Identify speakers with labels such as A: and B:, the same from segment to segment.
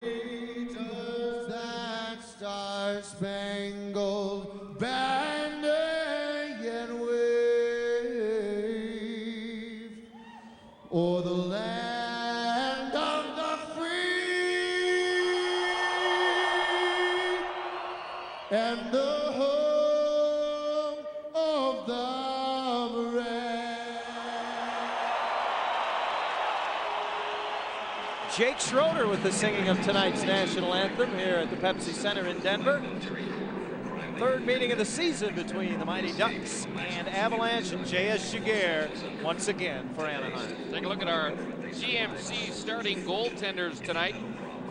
A: Does that star-spangled banner yet wave o'er the land of the free and the home of the brave?
B: Jake Schroeder with the singing of tonight's national anthem here at the Pepsi Center in Denver. Third meeting of the season between the Mighty Ducks and Avalanche, and J.S. Giguère once again for Anaheim.
C: Take a look at our GMC starting goaltenders tonight.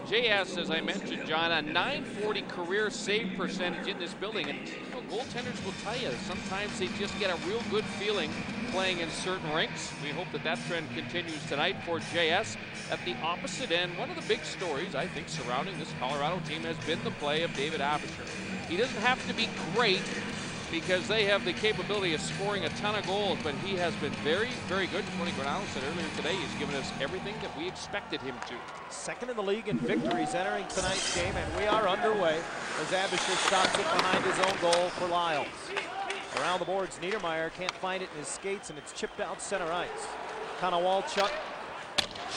C: J.S., as I mentioned, John, a .940 career save percentage in this building. And you know, goaltenders will tell you, sometimes they just get a real good feeling playing in certain rinks. We hope that that trend continues tonight for J.S. At the opposite end, one of the big stories, I think, surrounding this Colorado team has been the play of David Abisher. He doesn't have to be great because they have the capability of scoring a ton of goals, but he has been very, very good. Tony Granado said earlier today he's given us everything that we expected him to.
B: Second in the league in victories entering tonight's game, and we are underway as Abisher stops it behind his own goal for Lyles. Around the boards, Niedermeyer can't find it in his skates, and it's chipped out center ice. Konowalchuk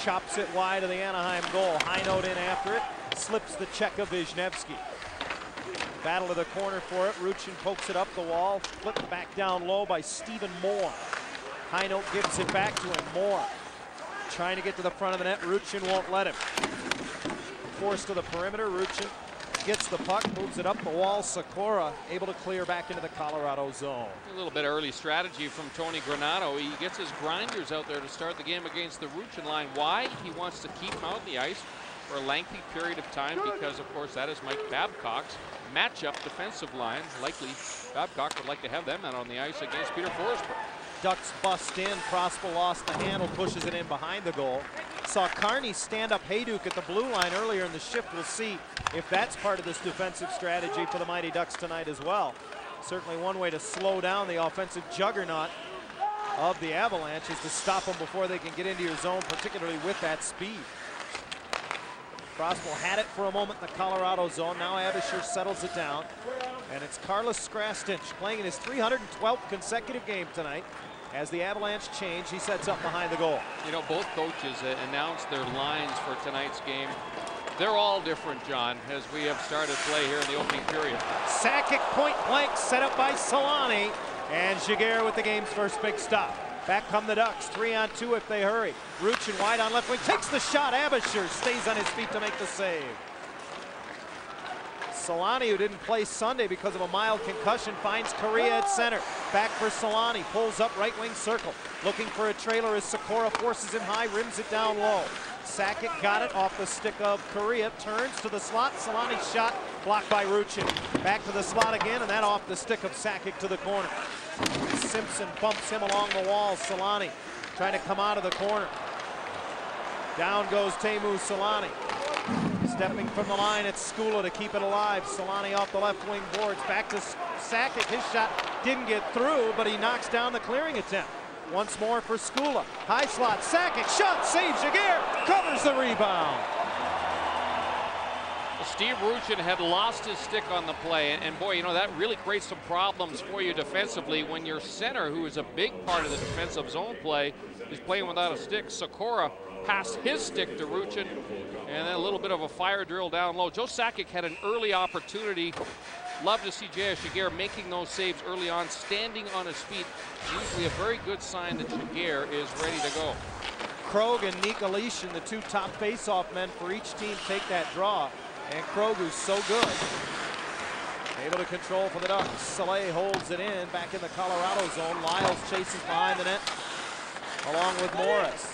B: chops it wide of the Anaheim goal. High note in after it, slips the check of Wisniewski. Battle to the corner for it. Ruchin pokes it up the wall, flipped back down low by Stephen Moore. High note gives it back to him. Moore trying to get to the front of the net. Ruchin won't let him. Forced to the perimeter. Ruchin gets the puck, moves it up the wall. Sakura able to clear back into the Colorado zone.
C: A little bit of early strategy from Tony Granado. He gets his grinders out there to start the game against the Ruchin line. Why? He wants to keep him out on the ice for a lengthy period of time because, of course, that is Mike Babcock's matchup defensive line. Likely Babcock would like to have them out on the ice against Peter Forsberg.
B: Ducks bust in. Prosper lost the handle, pushes it in behind the goal. Saw Carney stand up Hayduk at the blue line earlier in the shift. We'll see if that's part of this defensive strategy for the Mighty Ducks tonight as well. Certainly one way to slow down the offensive juggernaut of the Avalanche is to stop them before they can get into your zone, particularly with that speed. Crosswell had it for a moment in the Colorado zone. Now Abisher settles it down. And it's Carlos Skrastinch playing in his 312th consecutive game tonight. As the Avalanche change, he sets up behind the goal.
C: You know, both coaches announced their lines for tonight's game. They're all different, John, as we have started play here in the opening period.
B: Sakic point blank set up by Solani. And Giguère with the game's first big stop. Back come the Ducks, 3-on-2 if they hurry. Ruchin wide on left wing, takes the shot. Abisher stays on his feet to make the save. Solani, who didn't play Sunday because of a mild concussion, finds Correa at center. Back for Solani, pulls up right wing circle. Looking for a trailer as Sakura forces him high, rims it down low. Sakic got it off the stick of Correa, turns to the slot. Solani's shot blocked by Ruchin. Back to the slot again, and that off the stick of Sakic to the corner. Simpson bumps him along the wall. Solani trying to come out of the corner. Down goes Teemu Solani. Stepping from the line, it's Skula to keep it alive. Solani off the left wing boards. Back to Sakic. His shot didn't get through, but he knocks down the clearing attempt. Once more for Skula. High slot. Sakic. Shot. Saves. Giguère covers the rebound.
C: Steve Ruchin had lost his stick on the play, and boy, you know, that really creates some problems for you defensively when your center, who is a big part of the defensive zone play, is playing without a stick. Sakura passed his stick to Ruchin, and then a little bit of a fire drill down low. Joe Sakic had an early opportunity. Love to see J.S. Giguère making those saves early on, standing on his feet. Usually a very good sign that Giguère is ready to go.
B: Krog and Nikolic, the two top face-off men for each team, take that draw. And Krog, who's so good, able to control for the Ducks. Soleil holds it in, back in the Colorado zone. Lyles chases behind the net, along with Morris.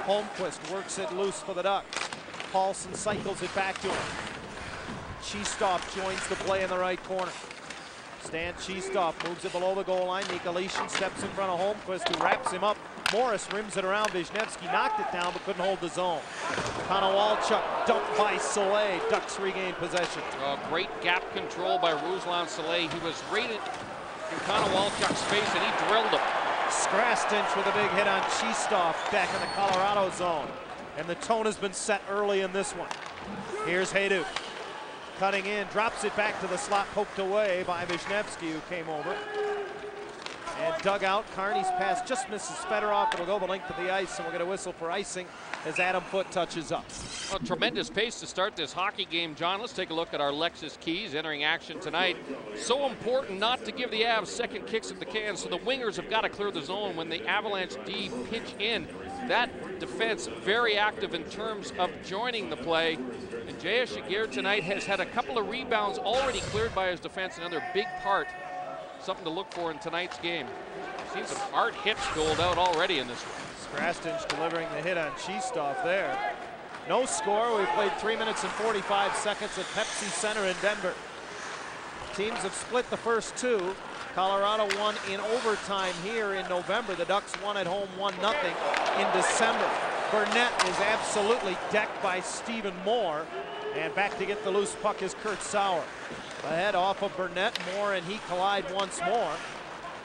B: Holmquist works it loose for the Ducks. Paulson cycles it back to him. Cheestov joins the play in the right corner. Stan Cheestov moves it below the goal line. Nikolic steps in front of Holmquist, who wraps him up. Morris rims it around. Wisniewski knocked it down but couldn't hold the zone. Konowalchuk dumped by Soleil. Ducks regain possession.
C: Great gap control by Ruslan Soleil. He was rated in Konowalchuk's face and he drilled him.
B: Skrastinch with a big hit on Cheestov back in the Colorado zone. And the tone has been set early in this one. Here's Hayduk. Cutting in, drops it back to the slot, poked away by Wisniewski, who came over. And dug out. Carney's pass just misses Fedorov. It'll go the length of the ice, and we'll get a whistle for icing as Adam Foote touches up.
C: Well, tremendous pace to start this hockey game, John. Let's take a look at our Lexus Keys entering action tonight. So important not to give the Avs second kicks at the can, so the wingers have got to clear the zone when the Avalanche D pinch in. That defense very active in terms of joining the play. And J.S. Shagir tonight has had a couple of rebounds already cleared by his defense, another big part. Something to look for in tonight's game. Seen some hard hits doled out already in this one.
B: Skrastinch delivering the hit on Cheestov there. No score. We played 3 minutes and 45 seconds at Pepsi Center in Denver. Teams have split the first two. Colorado won in overtime here in November. The Ducks won at home 1-0 in December. Burnett is absolutely decked by Stephen Moore. And back to get the loose puck is Kurt Sauer. Ahead off of Burnett, Moore and he collide once more.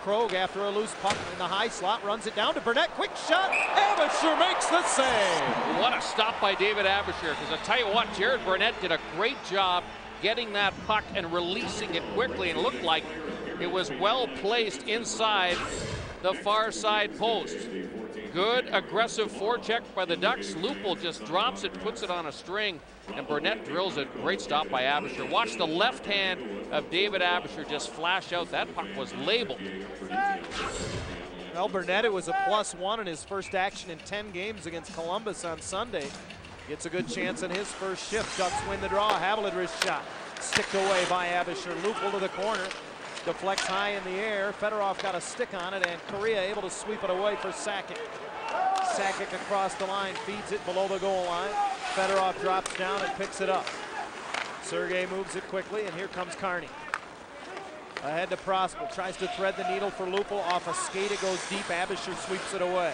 B: Krog, after a loose puck in the high slot, runs it down to Burnett. Quick shot. Abisher makes the save.
C: What a stop by David Abisher, because I tell you what, Jared Burnett did a great job getting that puck and releasing it quickly, and it looked like it was well placed inside the far side post. Good aggressive forecheck by the Ducks. Lupul just drops it, puts it on a string, and Burnett drills it. Great stop by Abisher. Watch the left hand of David Abisher just flash out. That puck was labeled.
B: Well, Burnett, it was a +1 in his first action in 10 games against Columbus on Sunday. Gets a good chance in his first shift. Ducks win the draw. Havlin wrist shot. Sticked away by Abisher. Lupul to the corner. Deflects high in the air. Fedorov got a stick on it, and Korea able to sweep it away for Sakic. Sakic across the line, feeds it below the goal line. Fedorov drops down and picks it up. Sergei moves it quickly, and here comes Carney. Ahead to Prospel, tries to thread the needle for Lupul. Off a skate, it goes deep. Abisher sweeps it away.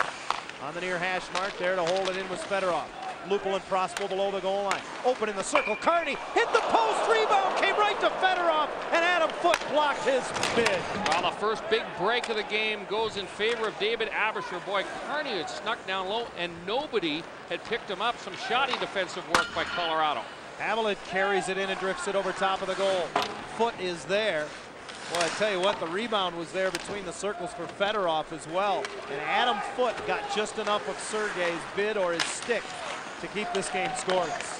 B: On the near hash mark, there to hold it in was Fedorov. Lupul and Prospel below the goal line. Open in the circle, Carney hit the post, rebound, came right to Fedorov, and Adam Foote blocked his bid.
C: Well, the first big break of the game goes in favor of David Abisher. Boy, Carney had snuck down low, and nobody had picked him up. Some shoddy defensive work by Colorado.
B: Avalanche carries it in and drifts it over top of the goal. Foote is there. Well, I tell you what, the rebound was there between the circles for Fedorov as well. And Adam Foote got just enough of Sergei's bid or his stick to keep this game scoreless.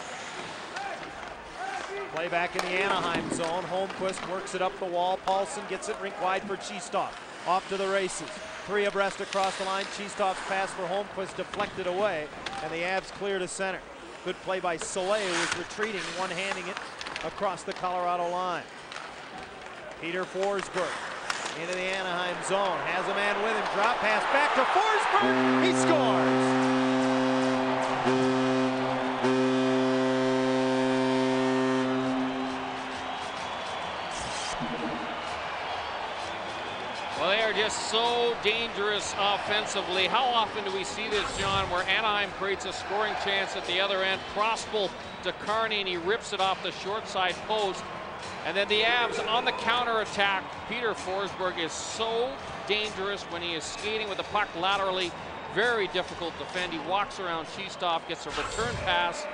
B: Play back in the Anaheim zone. Holmquist works it up the wall. Paulson gets it rink wide for Cheestov. Off to the races. Three abreast across the line. Cheestov's pass for Holmquist deflected away, and the Avs clear to center. Good play by Soleil, who is retreating, one-handing it across the Colorado line. Peter Forsberg into the Anaheim zone. Has a man with him. Drop pass back to Forsberg. He scores.
C: Well, they are just so dangerous offensively. How often do we see this, John, where Anaheim creates a scoring chance at the other end? Prospel to Carney, and he rips it off the short side post. And then the Avs on the counterattack. Peter Forsberg is so dangerous when he is skating with the puck laterally. Very difficult to defend. He walks around Cheestov, gets a return pass,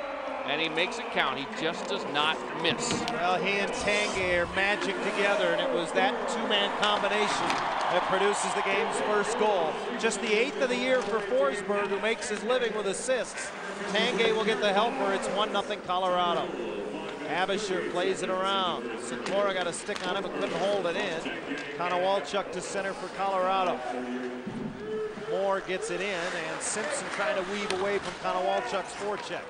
C: and he makes it count. He just does not miss.
B: Well, he and Tanguay are magic together, and it was that two-man combination that produces the game's first goal. Just the 8th of the year for Forsberg, who makes his living with assists. Tanguay will get the helper. It's 1-0 Colorado. Abisher plays it around. Sikora got a stick on him but couldn't hold it in. Konowalchuk to center for Colorado. Moore gets it in, and Simpson trying to weave away from Konowalchuk's forecheck.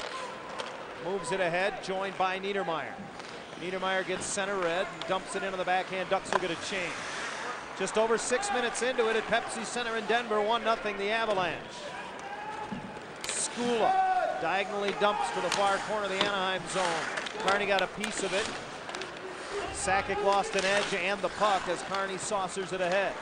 B: Moves it ahead, joined by Niedermeyer. Niedermeyer gets center red and dumps it into the backhand. Ducks will get a change. Just over 6 minutes into it at Pepsi Center in Denver, 1-0 the Avalanche. Skula diagonally dumps to the far corner of the Anaheim zone. Carney got a piece of it. Sakic lost an edge and the puck as Carney saucers it ahead.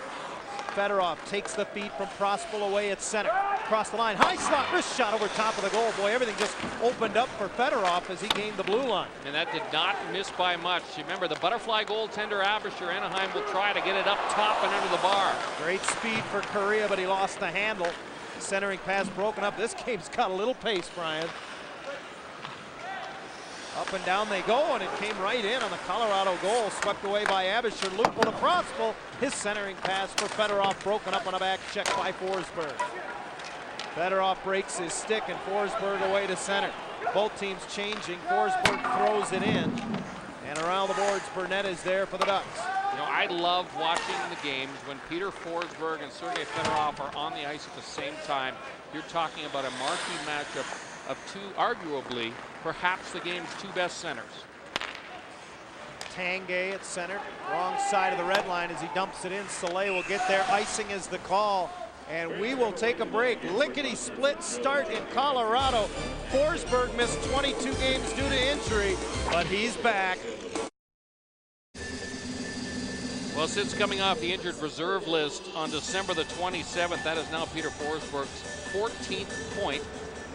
B: Fedorov takes the feed from Prospel away at center. Across the line, high slot, wrist shot over top of the goal. Boy, everything just opened up for Fedorov as he gained the blue line.
C: And that did not miss by much. You remember the butterfly goaltender Abisher. Anaheim will try to get it up top and under the bar.
B: Great speed for Korea, but he lost the handle. Centering pass broken up. This game's got a little pace, Brian. Up and down they go, and it came right in on the Colorado goal. Swept away by Abisher. Lupo to Prospel. His centering pass for Fedorov, broken up on a back check by Forsberg. Fedorov breaks his stick, and Forsberg away to center. Both teams changing. Forsberg throws it in. And around the boards, Burnett is there for the Ducks.
C: You know, I love watching the games when Peter Forsberg and Sergei Fedorov are on the ice at the same time. You're talking about a marquee matchup of two, arguably, perhaps the game's two best centers.
B: Tanguay at center, wrong side of the red line as he dumps it in. Soleil will get there. Icing is the call, and we will take a break. Lickety split start in Colorado. Forsberg missed 22 games due to injury, but he's back.
C: Well, since coming off the injured reserve list on December the 27th, that is now Peter Forsberg's 14th point.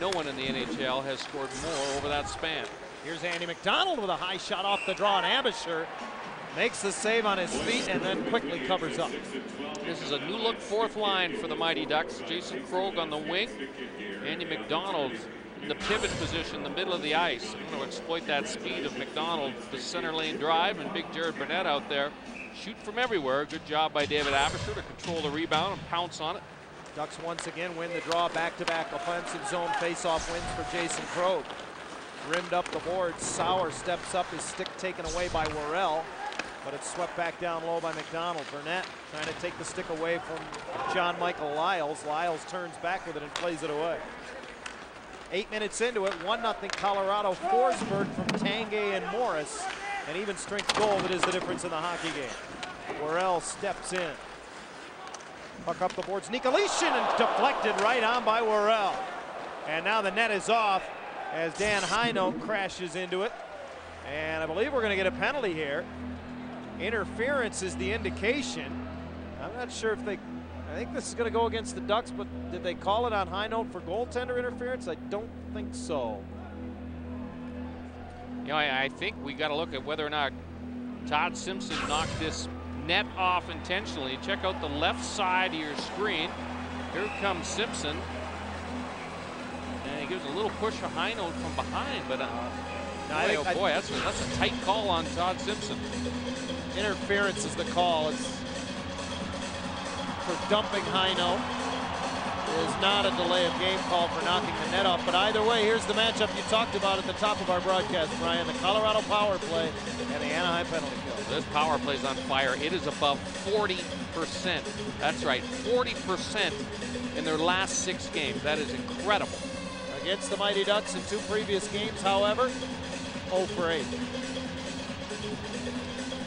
C: No one in the NHL has scored more over that span.
B: Here's Andy McDonald with a high shot off the draw, and Abisher makes the save on his feet and then quickly covers up.
C: This is a new look fourth line for the Mighty Ducks. Jason Krog on the wing. Andy McDonald in the pivot position in the middle of the ice. I'm going to exploit that speed of McDonald, the center lane drive, and big Jared Burnett out there. Shoot from everywhere. Good job by David Abisher to control the rebound and pounce on it.
B: Ducks once again win the draw. Back-to-back offensive zone face-off wins for Jason Krog. Rimmed up the board. Sauer steps up, his stick taken away by Worrell, but it's swept back down low by McDonald. Burnett trying to take the stick away from John Michael Lyles. Lyles turns back with it and plays it away. 8 minutes into it, 1-0 Colorado. Forsberg from Tanguay and Morris. An even strength goal that is the difference in the hockey game. Worrell steps in. Puck up the boards. Nikolitin, and deflected right on by Worrell. And now the net is off as Dan Heino crashes into it. And I believe we're going to get a penalty here. Interference is the indication. I'm not sure if they, I think this is going to go against the Ducks, but did they call it on Heino for goaltender interference? I don't think so.
C: You know, I think we got to look at whether or not Todd Simpson knocked this net off intentionally. Check out the left side of your screen. Here comes Simpson. And he gives a little push to Heino from behind, but boy, that's a tight call on Todd Simpson.
B: Interference is the call. It's for dumping Heino. Is not a delay of game call for knocking the net off. But either way, here's the matchup you talked about at the top of our broadcast, Brian. The Colorado power play and the Anaheim penalty kill.
C: This power play is on fire. It is above 40%. That's right, 40% in their last 6 games. That is incredible.
B: Against the Mighty Ducks in 2 previous games, however, 0 for 8.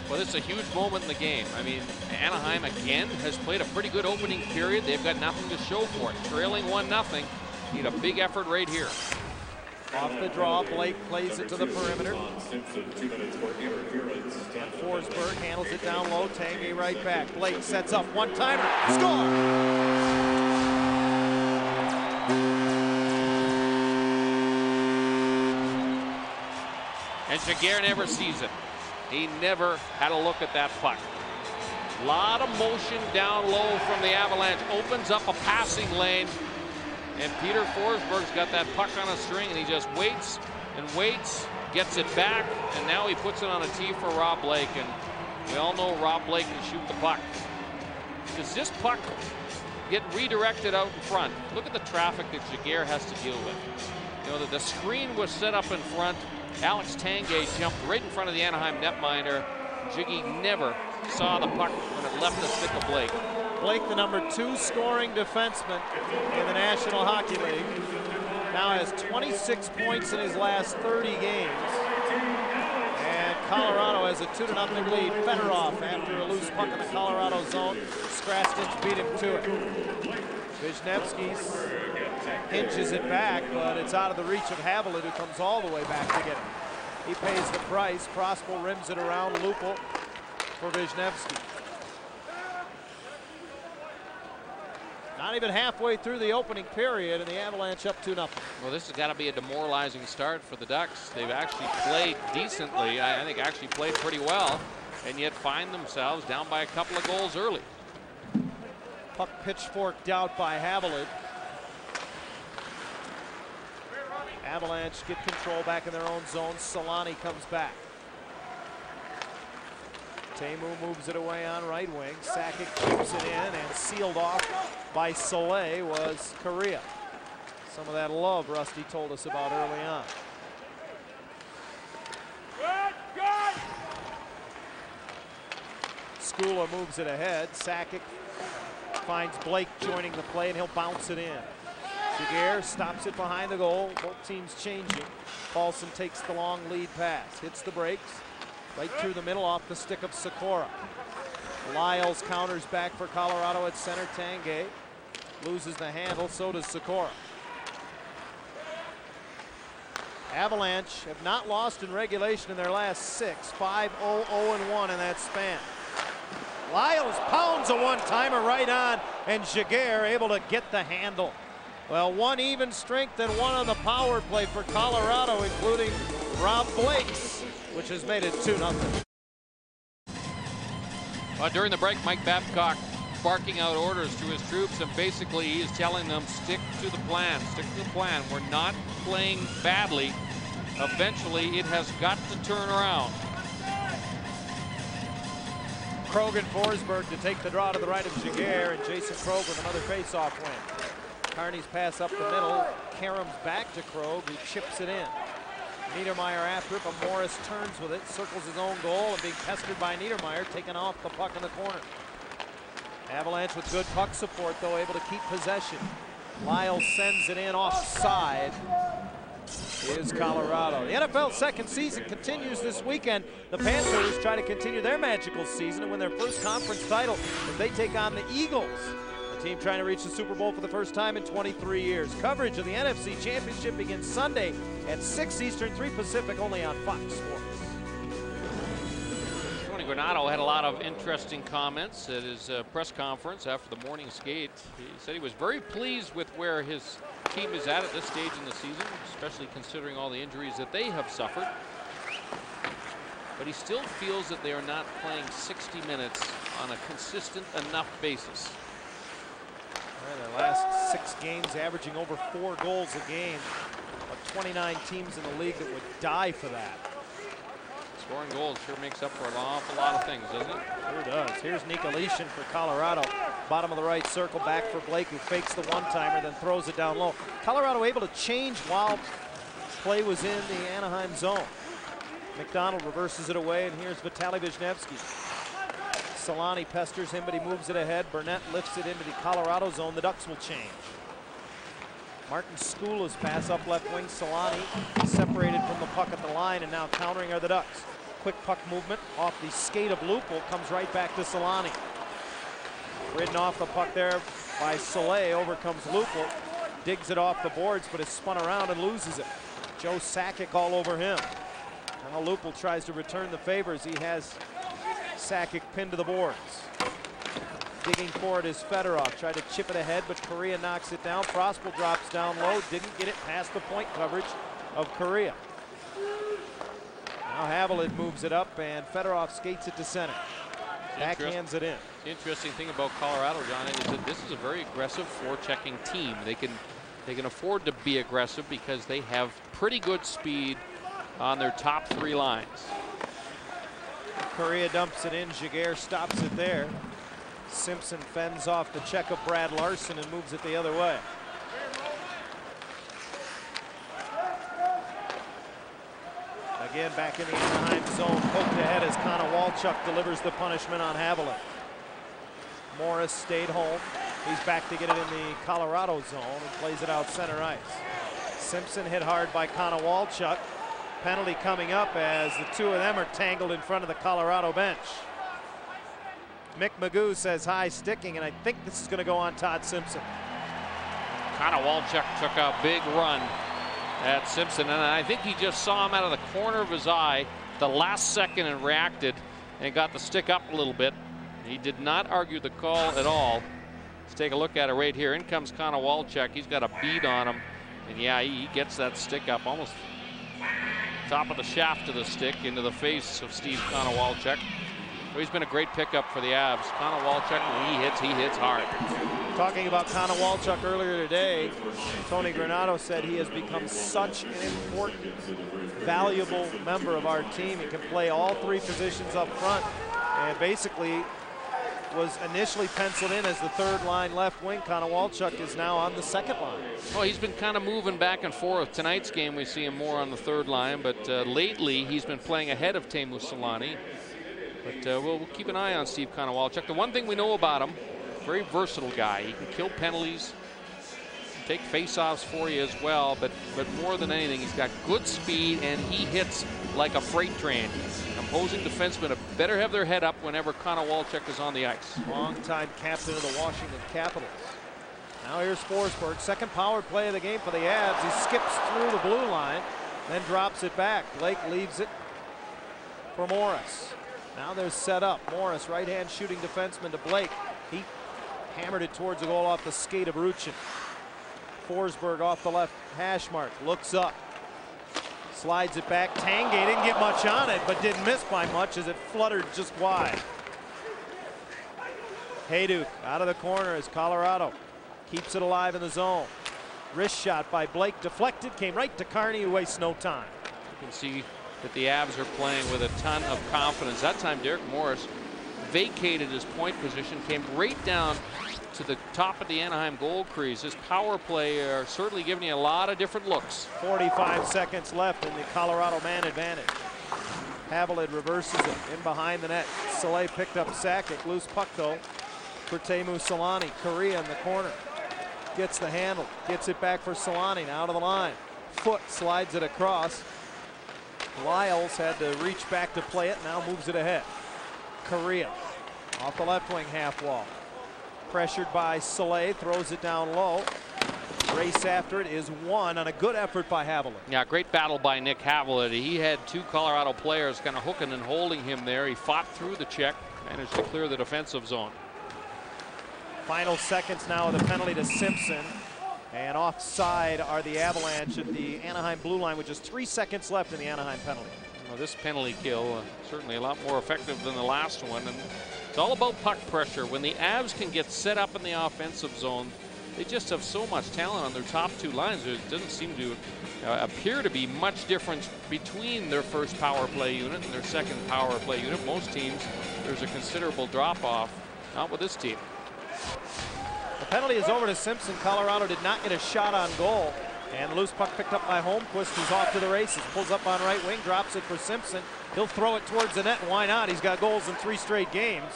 C: Well, this is a huge moment in the game. I mean, Anaheim again has played a pretty good opening period. They've got nothing to show for it. Trailing 1-0. Need a big effort right here.
B: Off the draw, Blake plays it to the perimeter. And Forsberg handles it down low. Tanguay right back. Blake sets up one-timer. Score!
C: And Jaguar never sees it. He never had a look at that puck. A lot of motion down low from the Avalanche. Opens up a passing lane. And Peter Forsberg's got that puck on a string, and he just waits and waits, gets it back, and now he puts it on a tee for Rob Blake. And we all know Rob Blake can shoot the puck. Does this puck get redirected out in front? Look at the traffic that Jaguar has to deal with. You know, the screen was set up in front. Alex Tanguay jumped right in front of the Anaheim netminder. Jiggy never saw the puck when it left the stick of Blake.
B: Blake, the #2 scoring defenseman in the National Hockey League, now has 26 points in his last 30 games. And Colorado has a 2-0 lead. Fedorov, after a loose puck in the Colorado zone, Skrastins beat him to it. Wisniewski's hinges it back, but it's out of the reach of Haviland, who comes all the way back to get it. He pays the price. Prospel rims it around Lupul for Wisniewski. Not even halfway through the opening period, and the Avalanche up 2-0.
C: Well, this has got to be a demoralizing start for the Ducks. They've actually played decently. I think actually played pretty well, and yet find themselves down by a couple of goals early.
B: Puck pitchforked out by Haviland. Avalanche get control back in their own zone. Solani comes back. Teemu moves it away on right wing. Sakic keeps it in, and sealed off by Soleil was Korea. Some of that love Rusty told us about early on. Skula moves it ahead. Sakic finds Blake joining the play, and he'll bounce it in. Jaguar stops it behind the goal. Both teams changing. Paulson takes the long lead pass. Hits the brakes. Right through the middle off the stick of Sikora. Lyles counters back for Colorado at center. Tanguay loses the handle, so does Sikora. Avalanche have not lost in regulation in their last 6. 5-0-0-1 in that span. Lyles pounds a one-timer right on, and Jaguar able to get the handle. Well, one even strength and one on the power play for Colorado, including Rob Blakes, which has made it 2-0.
C: During the break, Mike Babcock barking out orders to his troops, and basically he is telling them, stick to the plan, stick to the plan. We're not playing badly. Eventually, it has got to turn around.
B: Krog and Forsberg to take the draw to the right of Jaguar, and Jason Krog with another face-off win. Carney's pass up the middle. Karam's back to Krog, who chips it in. Niedermeyer after it, but Morris turns with it, circles his own goal, and being pestered by Niedermeyer, taking off the puck in the corner. Avalanche with good puck support, though, able to keep possession. Lyles sends it in offside. Is Colorado. The NFL second season continues this weekend. The Panthers try to continue their magical season and win their first conference title as they take on the Eagles, a team trying to reach the Super Bowl for the first time in 23 years. Coverage of the NFC Championship begins Sunday at 6 Eastern, 3 Pacific, only on Fox Sports.
C: Tony Granato had a lot of interesting comments at his press conference after the morning skate. He said he was very pleased with where his team is at this stage in the season, especially considering all the injuries that they have suffered. But he still feels that they are not playing 60 minutes on a consistent enough basis.
B: Their last 6 games averaging over 4 goals a game. But 29 teams in the league that would die for that.
C: Scoring goals sure makes up for an awful lot of things, doesn't it?
B: Sure does. Here's Nikolitin for Colorado. Bottom of the right circle, back for Blake, who fakes the one-timer, then throws it down low. Colorado able to change while play was in the Anaheim zone. McDonald reverses it away, and here's Vitaly Wisniewski. Solani pesters him, but he moves it ahead. Burnett lifts it into the Colorado zone. The Ducks will change. Martin Skula's pass up left wing. Solani separated from the puck at the line, and now countering are the Ducks. Quick puck movement off the skate of Lupul, comes right back to Solani. Ridden off the puck there by Soleil, over comes Lupul, digs it off the boards, but is spun around and loses it. Joe Sakic all over him. Now Lupul tries to return the favors. He has Sakic pinned to the boards. Digging for it is Fedorov. Tried to chip it ahead, but Korea knocks it down. Prospel drops down low. Didn't get it past the point coverage of Korea. Now Haviland moves it up, and Fedorov skates it to center. Backhands it in.
C: The interesting thing about Colorado, John, is that this is a very aggressive forechecking team. They can afford to be aggressive because they have pretty good speed on their top 3 lines.
B: Korea dumps it in. Jaguar stops it there. Simpson fends off the check of Brad Larson and moves it the other way. Again, back in the Anaheim zone, poked ahead as Connor Walchuk delivers the punishment on Haviland. Morris stayed home. He's back to get it in the Colorado zone and plays it out center ice. Simpson hit hard by Connor Walchuk. Penalty coming up as the two of them are tangled in front of the Colorado bench. Mick Magoo says high sticking, and I think this is going to go on Todd Simpson.
C: Connor Walchuk took a big run at Simpson, and I think he just saw him out of the corner of his eye the last second and reacted and got the stick up a little bit. He did not argue the call at all. Let's take a look at it right here. In comes Connor Walchuk. He's got a bead on him, and yeah, he gets that stick up almost top of the shaft of the stick into the face of Steve Connor Walchuk. Well, he's been a great pickup for the Avs. Connor Walchuk, when he hits hard.
B: Talking about Connor Walchuk earlier today, Tony Granato said he has become such an important, valuable member of our team. He can play all three positions up front, and basically was initially penciled in as the third line left wing. Connor Walchuk is now on the second line.
C: Well, he's been kind of moving back and forth. Tonight's game, we see him more on the third line, but lately he's been playing ahead of Teemu Selanne. But we'll keep an eye on Steve Konowalchuk. The one thing we know about him, very versatile guy. He can kill penalties, take face-offs for you as well, but more than anything, he's got good speed and he hits like a freight train. Opposing defensemen better have their head up whenever Konowalchuk is on the ice.
B: Longtime captain of the Washington Capitals. Now here's Forsberg, second power play of the game for the Avs. He skips through the blue line, then drops it back. Blake leaves it for Morris. Now they're set up. Morris, right-hand shooting defenseman to Blake. He hammered it towards the goal off the skate of Ruchin. Forsberg off the left hash mark, looks up, slides it back. Tanguay didn't get much on it, but didn't miss by much as it fluttered just wide. Hayduk out of the corner as Colorado keeps it alive in the zone. Wrist shot by Blake, deflected, came right to Carney, who wastes no time.
C: You can see that the Avs are playing with a ton of confidence. That time Derek Morris vacated his point position, came right down to the top of the Anaheim goal crease. His power play are certainly giving you a lot of different looks.
B: 45 seconds left in the Colorado man advantage. Havelid reverses it in behind the net. Soleil picked up Sakic, loose puck though for Teemu Selanne. Korea in the corner, gets the handle, gets it back for Selanne, now to the line. Foot slides it across. Lyles had to reach back to play it, now moves it ahead. Korea off the left wing half wall. Pressured by Soleil, throws it down low. Race after it is won on a good effort by Havelid.
C: Yeah, great battle by Nick Havelid. He had two Colorado players kind of hooking and holding him there. He fought through the check, managed to clear the defensive zone.
B: Final seconds now of the penalty to Simpson. And offside are the Avalanche at the Anaheim blue line with just 3 seconds left in the Anaheim penalty.
C: Well, this penalty kill certainly a lot more effective than the last one. And it's all about puck pressure. When the Avs can get set up in the offensive zone, they just have so much talent on their top two lines. There doesn't seem to appear to be much difference between their first power play unit and their second power play unit. Most teams, there's a considerable drop-off. Not with this team.
B: The penalty is over to Simpson. Colorado did not get a shot on goal. And loose puck picked up by Holmquist, who's off to the races. Pulls up on right wing, drops it for Simpson. He'll throw it towards the net, and why not? He's got goals in 3 straight games.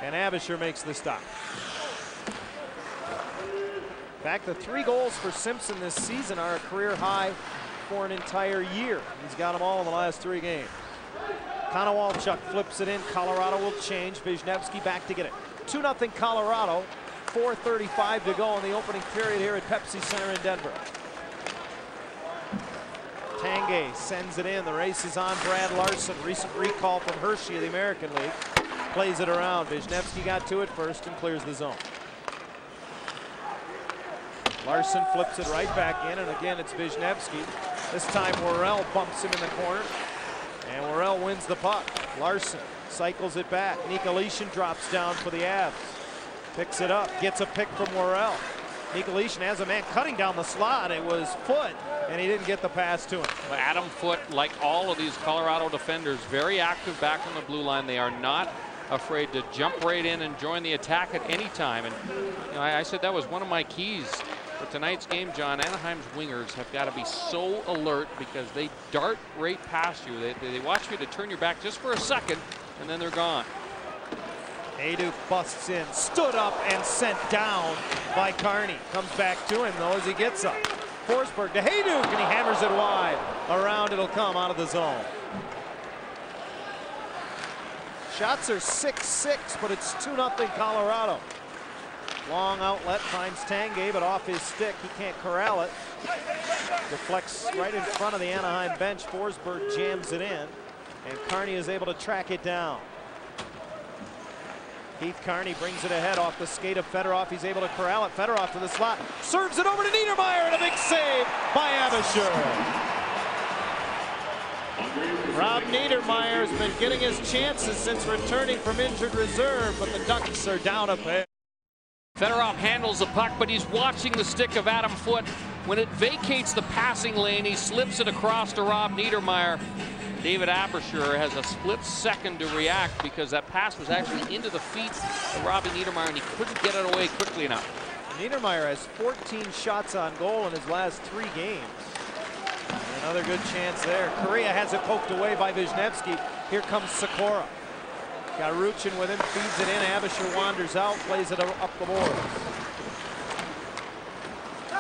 B: And Abisher makes the stop. Back to 3 goals for Simpson this season are a career high for an entire year. He's got them all in the last 3 games. Konowalchuk flips it in. Colorado will change. Wisniewski back to get it. 2-0 Colorado. 4:35 to go in the opening period here at Pepsi Center in Denver. Tanguay sends it in. The race is on. Brad Larson, recent recall from Hershey of the American League, plays it around. Wisniewski got to it first and clears the zone. Larson flips it right back in, and again it's Wisniewski. This time Worrell bumps him in the corner, and Worrell wins the puck. Larson cycles it back. Nikolitin drops down for the Avs. Picks it up, gets a pick from Worrell. Nikolitin has a man cutting down the slot. It was Foot, and he didn't get the pass to him.
C: Well, Adam Foote, like all of these Colorado defenders, very active back on the blue line. They are not afraid to jump right in and join the attack at any time. And you know, I said that was one of my keys for tonight's game, John. Anaheim's wingers have got to be so alert because they dart right past you. They watch you to turn your back just for a second, and then they're gone.
B: Hayduk busts in, stood up and sent down by Carney. Comes back to him though as he gets up. Forsberg to Hayduk, and he hammers it wide. Around it'll come out of the zone. Shots are 6-6, but it's 2-0 Colorado. Long outlet finds Tanguay, but off his stick. He can't corral it. Deflects right in front of the Anaheim bench. Forsberg jams it in, and Carney is able to track it down. Keith Carney brings it ahead off the skate of Fedorov. He's able to corral it. Fedorov to the slot. Serves it over to Niedermayer, and a big save by Abisher. Rob Niedermeyer has been getting his chances since returning from injured reserve, but the Ducks are down a pair.
C: Fedorov handles the puck, but he's watching the stick of Adam Foote. When it vacates the passing lane, he slips it across to Rob Niedermeyer. David Abershur has a split second to react because that pass was actually into the feet of Robbie Niedermeyer, and he couldn't get it away quickly enough.
B: Niedermeyer has 14 shots on goal in his last 3 games. Another good chance there. Korea has it poked away by Wisniewski. Here comes Sikora. Got Ruchin with him, feeds it in. Abershur wanders out, plays it up the boards.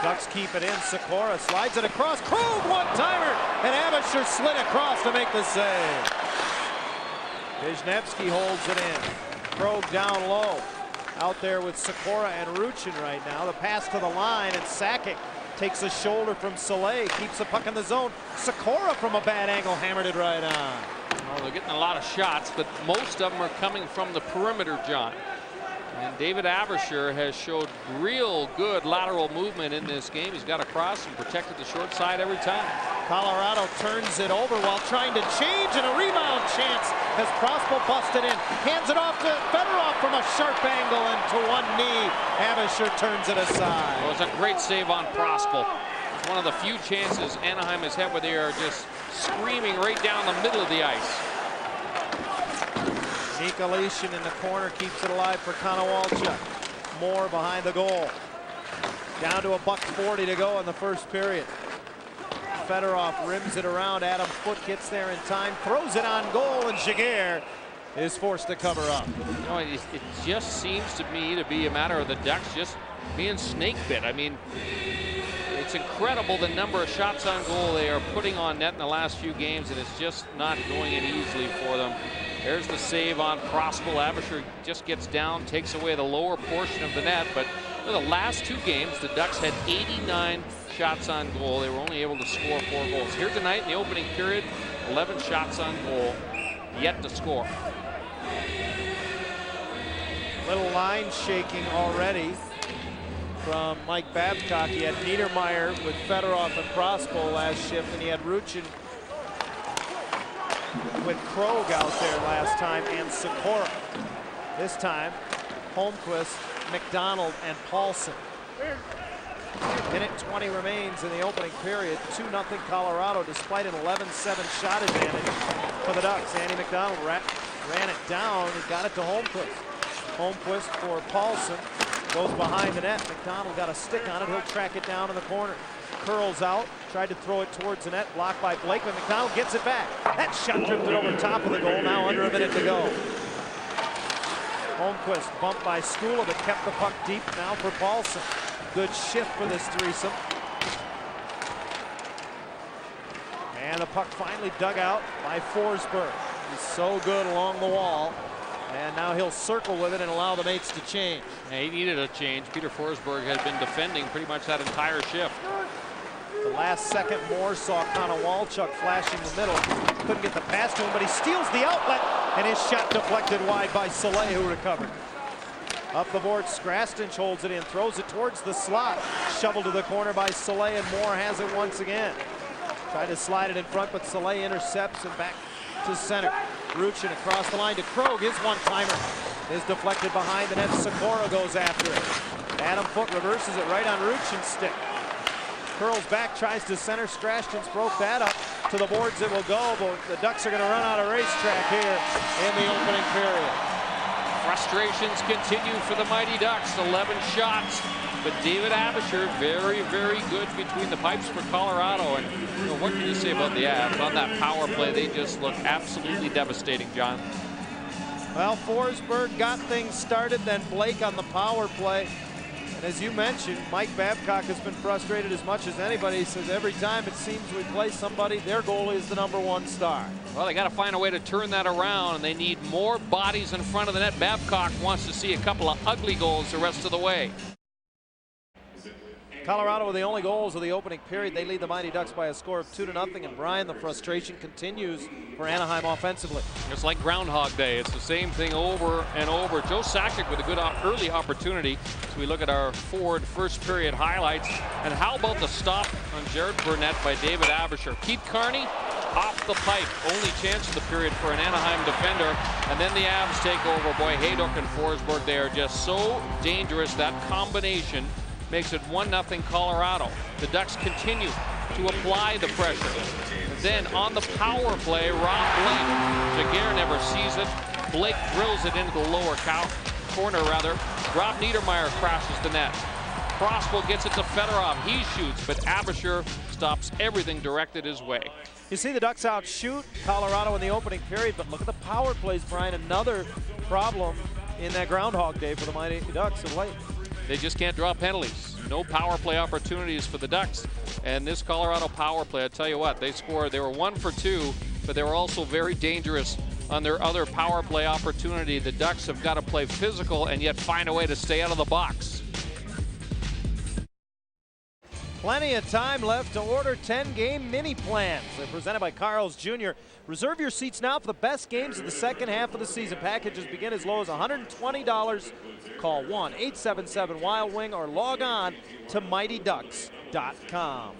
B: Ducks keep it in. Sikora slides it across. Krug one-timer, and Abershur slid across to make the save. Wisniewski holds it in. Krug down low. Out there with Sikora and Ruchin right now. The pass to the line, and Sakic takes a shoulder from Soleil, keeps the puck in the zone. Sikora from a bad angle hammered it right on.
C: Well, they're getting a lot of shots, but most of them are coming from the perimeter, John. And David Abershur has showed real good lateral movement in this game. He's got across and protected the short side every time.
B: Colorado turns it over while trying to change, and a rebound chance as Prospel busted in. Hands it off to Fedorov from a sharp angle into one knee. Abershur turns it aside.
C: Well, it's a great save on Prospel. It's one of the few chances Anaheim has had where they are just screaming right down the middle of the ice.
B: Nikolation in the corner keeps it alive for Konowalchuk. Moore behind the goal. Down to $1:40 to go in the first period. Fedorov rims it around. Adam Foote gets there in time, throws it on goal, and Jaguar is forced to cover up.
C: You know, it just seems to me to be a matter of the Ducks just being snake bit. I mean, it's incredible the number of shots on goal they are putting on net in the last few games, and it's just not going in easily for them. There's the save on Prospel. Abershur just gets down, takes away the lower portion of the net. But for the last 2 games, the Ducks had 89 shots on goal. They were only able to score 4 goals. Here tonight in the opening period, 11 shots on goal, yet to score.
B: Little line shaking already from Mike Babcock. He had Niedermeyer with Fedorov and Prospel last shift, and he had Ruchin with Krog out there last time, and Sikora. This time, Holmquist, McDonald, and Paulson. Minute 20 remains in the opening period. 2-0 Colorado, despite an 11-7 shot advantage for the Ducks. Andy McDonald ran it down. He got it to Holmquist. Holmquist for Paulson. Goes behind the net. McDonald got a stick on it. He'll track it down in the corner. Curls out, tried to throw it towards the net, blocked by Blake, but McDonald gets it back. That shot drifted over top of the goal, now under a minute to go. Holmquist bumped by Skula, but kept the puck deep now for Paulson. Good shift for this threesome. And the puck finally dug out by Forsberg. He's so good along the wall. And now he'll circle with it and allow the mates to change.
C: Yeah, he needed a change. Peter Forsberg had been defending pretty much that entire shift.
B: The last second, Moore saw Konowalchuk flashing the middle. Couldn't get the pass to him, but he steals the outlet, and his shot deflected wide by Soleil, who recovered. Up the board, Skrastins holds it in, throws it towards the slot. Shoveled to the corner by Soleil, and Moore has it once again. Tried to slide it in front, but Soleil intercepts and back to center. Ruchin across the line to Krog. His one-timer is deflected behind the net. Sikora goes after it. Adam Foote reverses it right on Ruchin's stick. Curls back, tries to center. Skrastins broke that up. To the boards it will go, but the Ducks are going to run out of racetrack here in the opening period.
C: Frustrations continue for the Mighty Ducks. 11 shots, but David Abershur very, very good between the pipes for Colorado. And you know, what can you say about the Avs? On that power play, they just look absolutely devastating, John.
B: Well, Forsberg got things started, then Blake on the power play. And as you mentioned, Mike Babcock has been frustrated as much as anybody. He says every time it seems we play somebody, their goalie is the #1 star.
C: Well, they got to find a way to turn that around, and they need more bodies in front of the net. Babcock wants to see a couple of ugly goals the rest of the way.
B: Colorado with the only goals of the opening period. They lead the Mighty Ducks by a score of 2-0. And Brian, the frustration continues for Anaheim offensively.
C: It's like Groundhog Day. It's the same thing over and over. Joe Sakic with a good early opportunity. So we look at our forward first period highlights. And how about the stop on Jared Burnett by David Abershur? Keith Carney off the pipe. Only chance of the period for an Anaheim defender. And then the Avs take over. Boy, Haydock and Forsberg, they are just so dangerous. That combination makes it 1-0 Colorado. The Ducks continue to apply the pressure. And then on the power play, Rob Blake. Jaguar never sees it. Blake drills it into the lower corner. Rob Niedermeyer crashes the net. Crossbow gets it to Fedorov. He shoots, but Abisher stops everything directed his way.
B: You see the Ducks outshoot Colorado in the opening period, but look at the power plays, Brian. Another problem in that Groundhog Day for the Mighty Ducks of late.
C: They just can't draw penalties. No power play opportunities for the Ducks. And this Colorado power play, I tell you what, they were 1 for 2, but they were also very dangerous on their other power play opportunity. The Ducks have got to play physical and yet find a way to stay out of the box.
B: Plenty of time left to order 10-game mini plans. They're presented by Carl's Jr. Reserve your seats now for the best games of the second half of the season. Packages begin as low as $120. Call 1-877-WILD-WING or log on to mightyducks.com.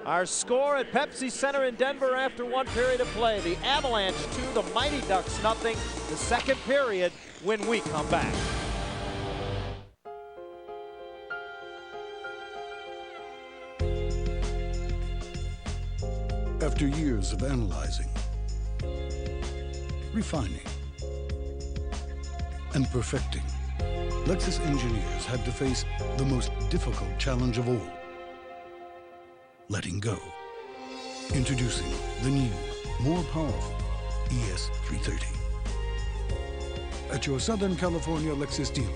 B: Our score at Pepsi Center in Denver after 1 period of play. The Avalanche 2, the Mighty Ducks 0. The second period when we come back.
D: After years of analyzing, refining, and perfecting, Lexus engineers had to face the most difficult challenge of all: letting go. Introducing the new, more powerful ES330. At your Southern California Lexus dealer.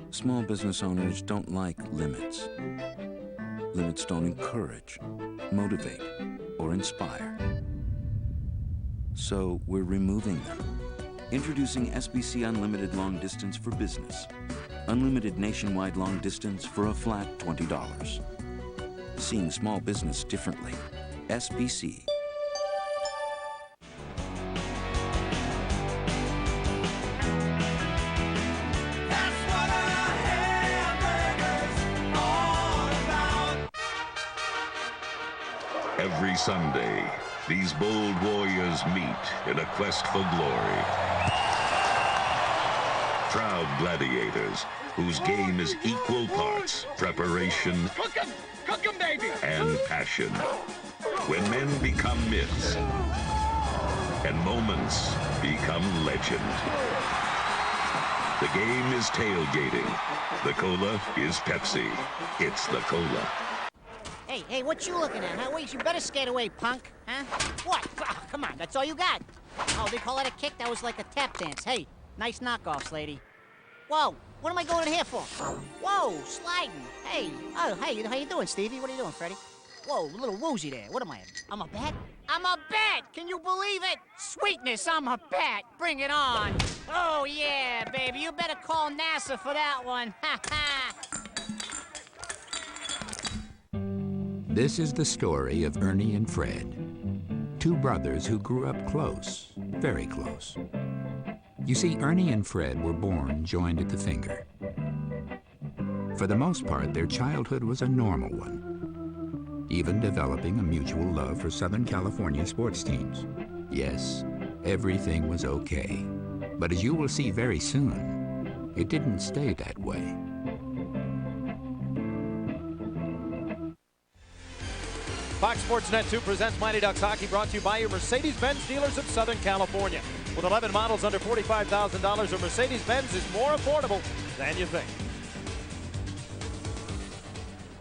E: Small business owners don't like limits. Limits don't encourage, motivate, or inspire. So we're removing them. Introducing SBC Unlimited Long Distance for Business. Unlimited nationwide long distance for a flat $20. Seeing small business differently. SBC.
F: Every Sunday, these bold warriors meet in a quest for glory. Proud gladiators whose game is equal parts preparation and passion. When men become myths and moments become legend. The game is tailgating. The cola is Pepsi. It's the cola.
G: Hey, what you looking at, huh? Wait, you better skate away, punk. Huh? What? Oh, come on, that's all you got. Oh, they call that a kick? That was like a tap dance. Hey, nice knockoffs, lady. Whoa, what am I going in here for? Whoa, sliding. Hey, oh, hey, how you doing, Stevie? What are you doing, Freddie? Whoa, a little woozy there. What am I? I'm a bat? I'm a bat! Can you believe it? Sweetness, I'm a bat. Bring it on. Oh, yeah, baby. You better call NASA for that one. Ha ha!
H: This is the story of Ernie and Fred, two brothers who grew up close, very close. You see, Ernie and Fred were born joined at the finger. For the most part, their childhood was a normal one, even developing a mutual love for Southern California sports teams. Yes, everything was okay. But as you will see very soon, it didn't stay that way.
B: Fox Sports Net 2 presents Mighty Ducks Hockey, brought to you by your Mercedes-Benz dealers of Southern California. With 11 models under $45,000, a Mercedes-Benz is more affordable than you think.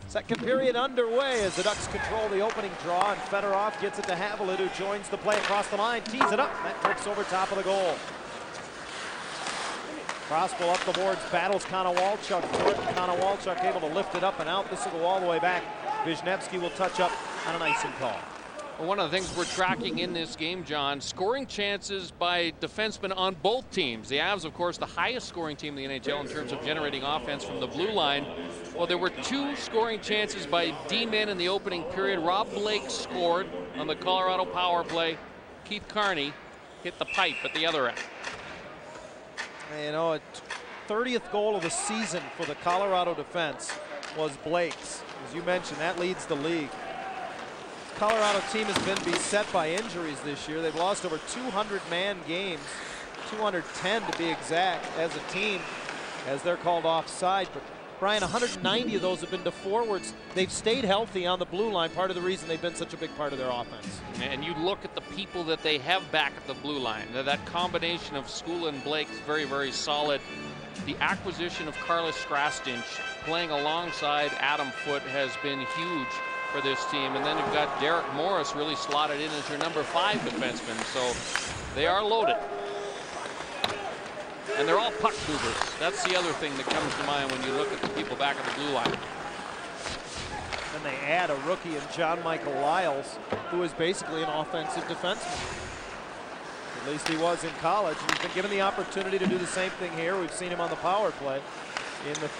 B: Second period underway as the Ducks control the opening draw, and Fedorov gets it to Haviland, who joins the play across the line, tees it up, that trips over top of the goal. Crossbow up the boards, battles Konowalchuk for it. Konowalchuk able to lift it up and out. This will go all the way back. Wisniewski will touch up on an icing call.
C: Well, one of the things we're tracking in this game, John, scoring chances by defensemen on both teams. The Avs, of course, the highest scoring team in the NHL in terms of generating offense from the blue line. Well, there were 2 scoring chances by D-men in the opening period. Rob Blake scored on the Colorado power play. Keith Carney hit the pipe at the other end.
B: You know, 30th goal of the season for the Colorado defense was Blake's. As you mentioned, that leads the league. This Colorado team has been beset by injuries this year. They've lost over 200 man games, 210 to be exact, as a team, as they're called offside. But Brian, 190 of those have been to forwards. They've stayed healthy on the blue line, part of the reason they've been such a big part of their offense.
C: And you look at the people that they have back at the blue line. That combination of Skula and Blake is very, very solid. The acquisition of Carlos Strastinch playing alongside Adam Foote has been huge for this team. And then you've got Derek Morris really slotted in as your number 5 defenseman. So they are loaded. And they're all puck movers. That's the other thing that comes to mind when you look at the people back at the blue line.
B: Then they add a rookie in John Michael Lyles, who is basically an offensive defenseman. At least he was in college. He's been given the opportunity to do the same thing here. We've seen him on the power play in the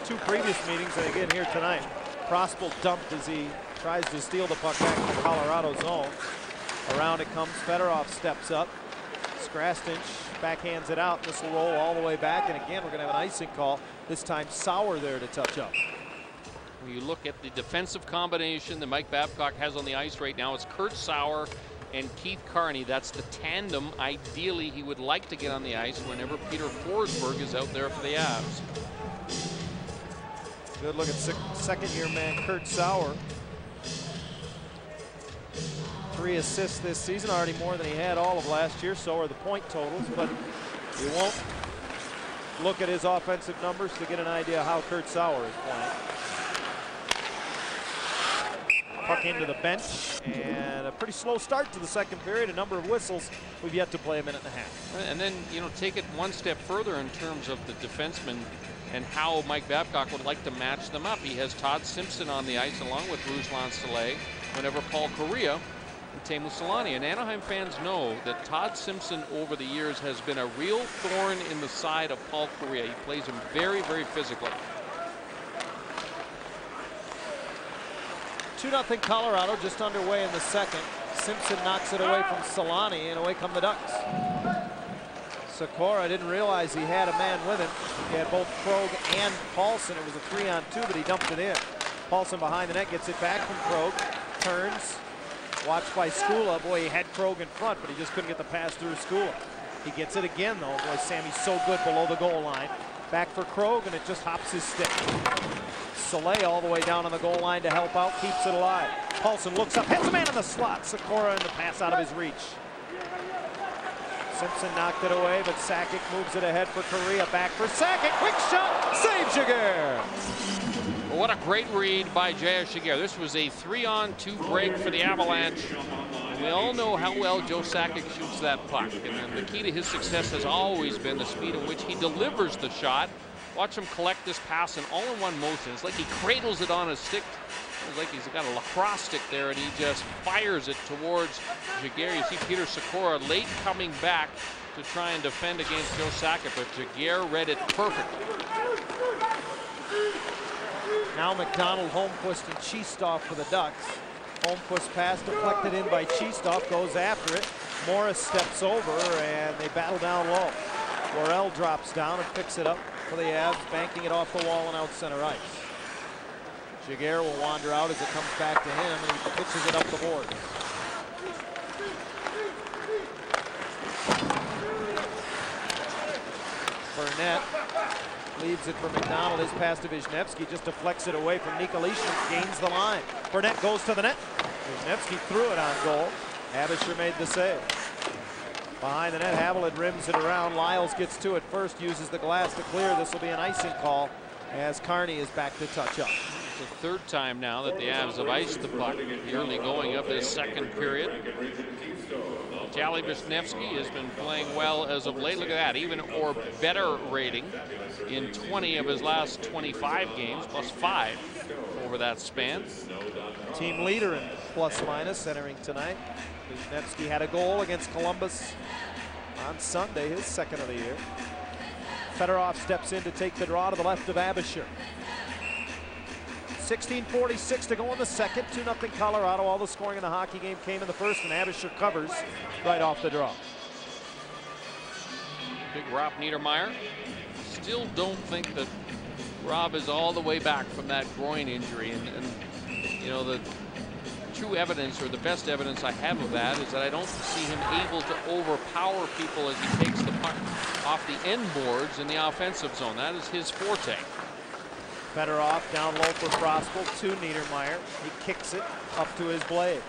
B: 2 previous meetings, and again here tonight. Prospel dumped as he tries to steal the puck back to the Colorado zone. Around it comes Fedorov, steps up. Strastinch backhands it out. This will roll all the way back, and again we're going to have an icing call. This time Sauer there to touch up.
C: When you look at the defensive combination that Mike Babcock has on the ice right now, it's Kurt Sauer and Keith Carney. That's the tandem ideally he would like to get on the ice whenever Peter Forsberg is out there for the Avs.
B: Good look at second-year man Kurt Sauer. 3 assists this season, already more than he had all of last year. So are the point totals, but you won't look at his offensive numbers to get an idea how Kurt Sauer is playing. Puck into the bench, and a pretty slow start to the second period. A number of whistles. We've yet to play a minute and a half.
C: And then, you know, take it one step further in terms of the defensemen and how Mike Babcock would like to match them up. He has Todd Simpson on the ice along with Ruslan Saleh whenever Paul Correa and Teemu Selanne. And Anaheim fans know that Todd Simpson over the years has been a real thorn in the side of Paul Correa. He plays him very, very physically.
B: 2-0 Colorado, just underway in the second. Simpson knocks it away from Selanne, and away come the Ducks. Sikora didn't realize he had a man with him. He had both Krog and Paulson. It was a 3-on-2, but he dumped it in. Paulson behind the net gets it back from Krog. Turns, watched by Skula. Boy, he had Krog in front, but he just couldn't get the pass through Skula. He gets it again, though. Boy, Sammy's so good below the goal line. Back for Krog, and it just hops his stick. Saleh all the way down on the goal line to help out, keeps it alive. Paulson looks up, has a man in the slot. Sikora in the pass out of his reach. Simpson knocked it away, but Sakic moves it ahead for Correa. Back for Sakic, quick shot, saves Jaguar.
C: Well, what a great read by J.S. Jaguar. This was a 3-on-2 break for the Avalanche. We all know how well Joe Sakic shoots that puck, and the key to his success has always been the speed in which he delivers the shot. Watch him collect this pass in all-in-one motion. It's like he cradles it on his stick. It's like he's got a lacrosse stick there, and he just fires it towards Jaguar. You see Peter Sikora late coming back to try and defend against Joe Sakic, but Jaguar read it perfectly.
B: Now McDonald, Holmquist, and Cheestoff for the Ducks. Holmquist pass deflected in by Cheestoff, goes after it. Morris steps over, and they battle down low. Worrell drops down and picks it up for the Avs, banking it off the wall and out center ice. Jaguar will wander out as it comes back to him, and he pitches it up the board. Burnett leaves it for McDonald. His pass to Wisniewski just deflects it away from Nikolic, gains the line. Burnett goes to the net. Wisniewski threw it on goal. Abisher made the save. Behind the net, Haviland rims it around. Lyles gets to it first, uses the glass to clear. This will be an icing call as Carney is back to touch up.
C: It's the third time now that the Avs have iced the puck, the early going of this second period. Vitaly Wisniewski has been playing well as of late. Look at that, even or better rating in 20 of his last 25 games, +5 over that span.
B: Team leader in plus minus entering tonight. Wisniewski had a goal against Columbus on Sunday, his second of the year. Fedorov steps in to take the draw to the left of Abisher. 16:46 to go in the second. 2-0 Colorado. All the scoring in the hockey game came in the first, and Abisher covers right off the draw.
C: Big Rob Niedermeyer still don't think that Rob is all the way back from that groin injury. And you know, the true evidence, or the best evidence I have of that, is that I don't see him able to overpower people as he takes the puck off the end boards in the offensive zone. That is his forte.
B: Fedorov down low for Prospel to Niedermeyer. He kicks it up to his blade.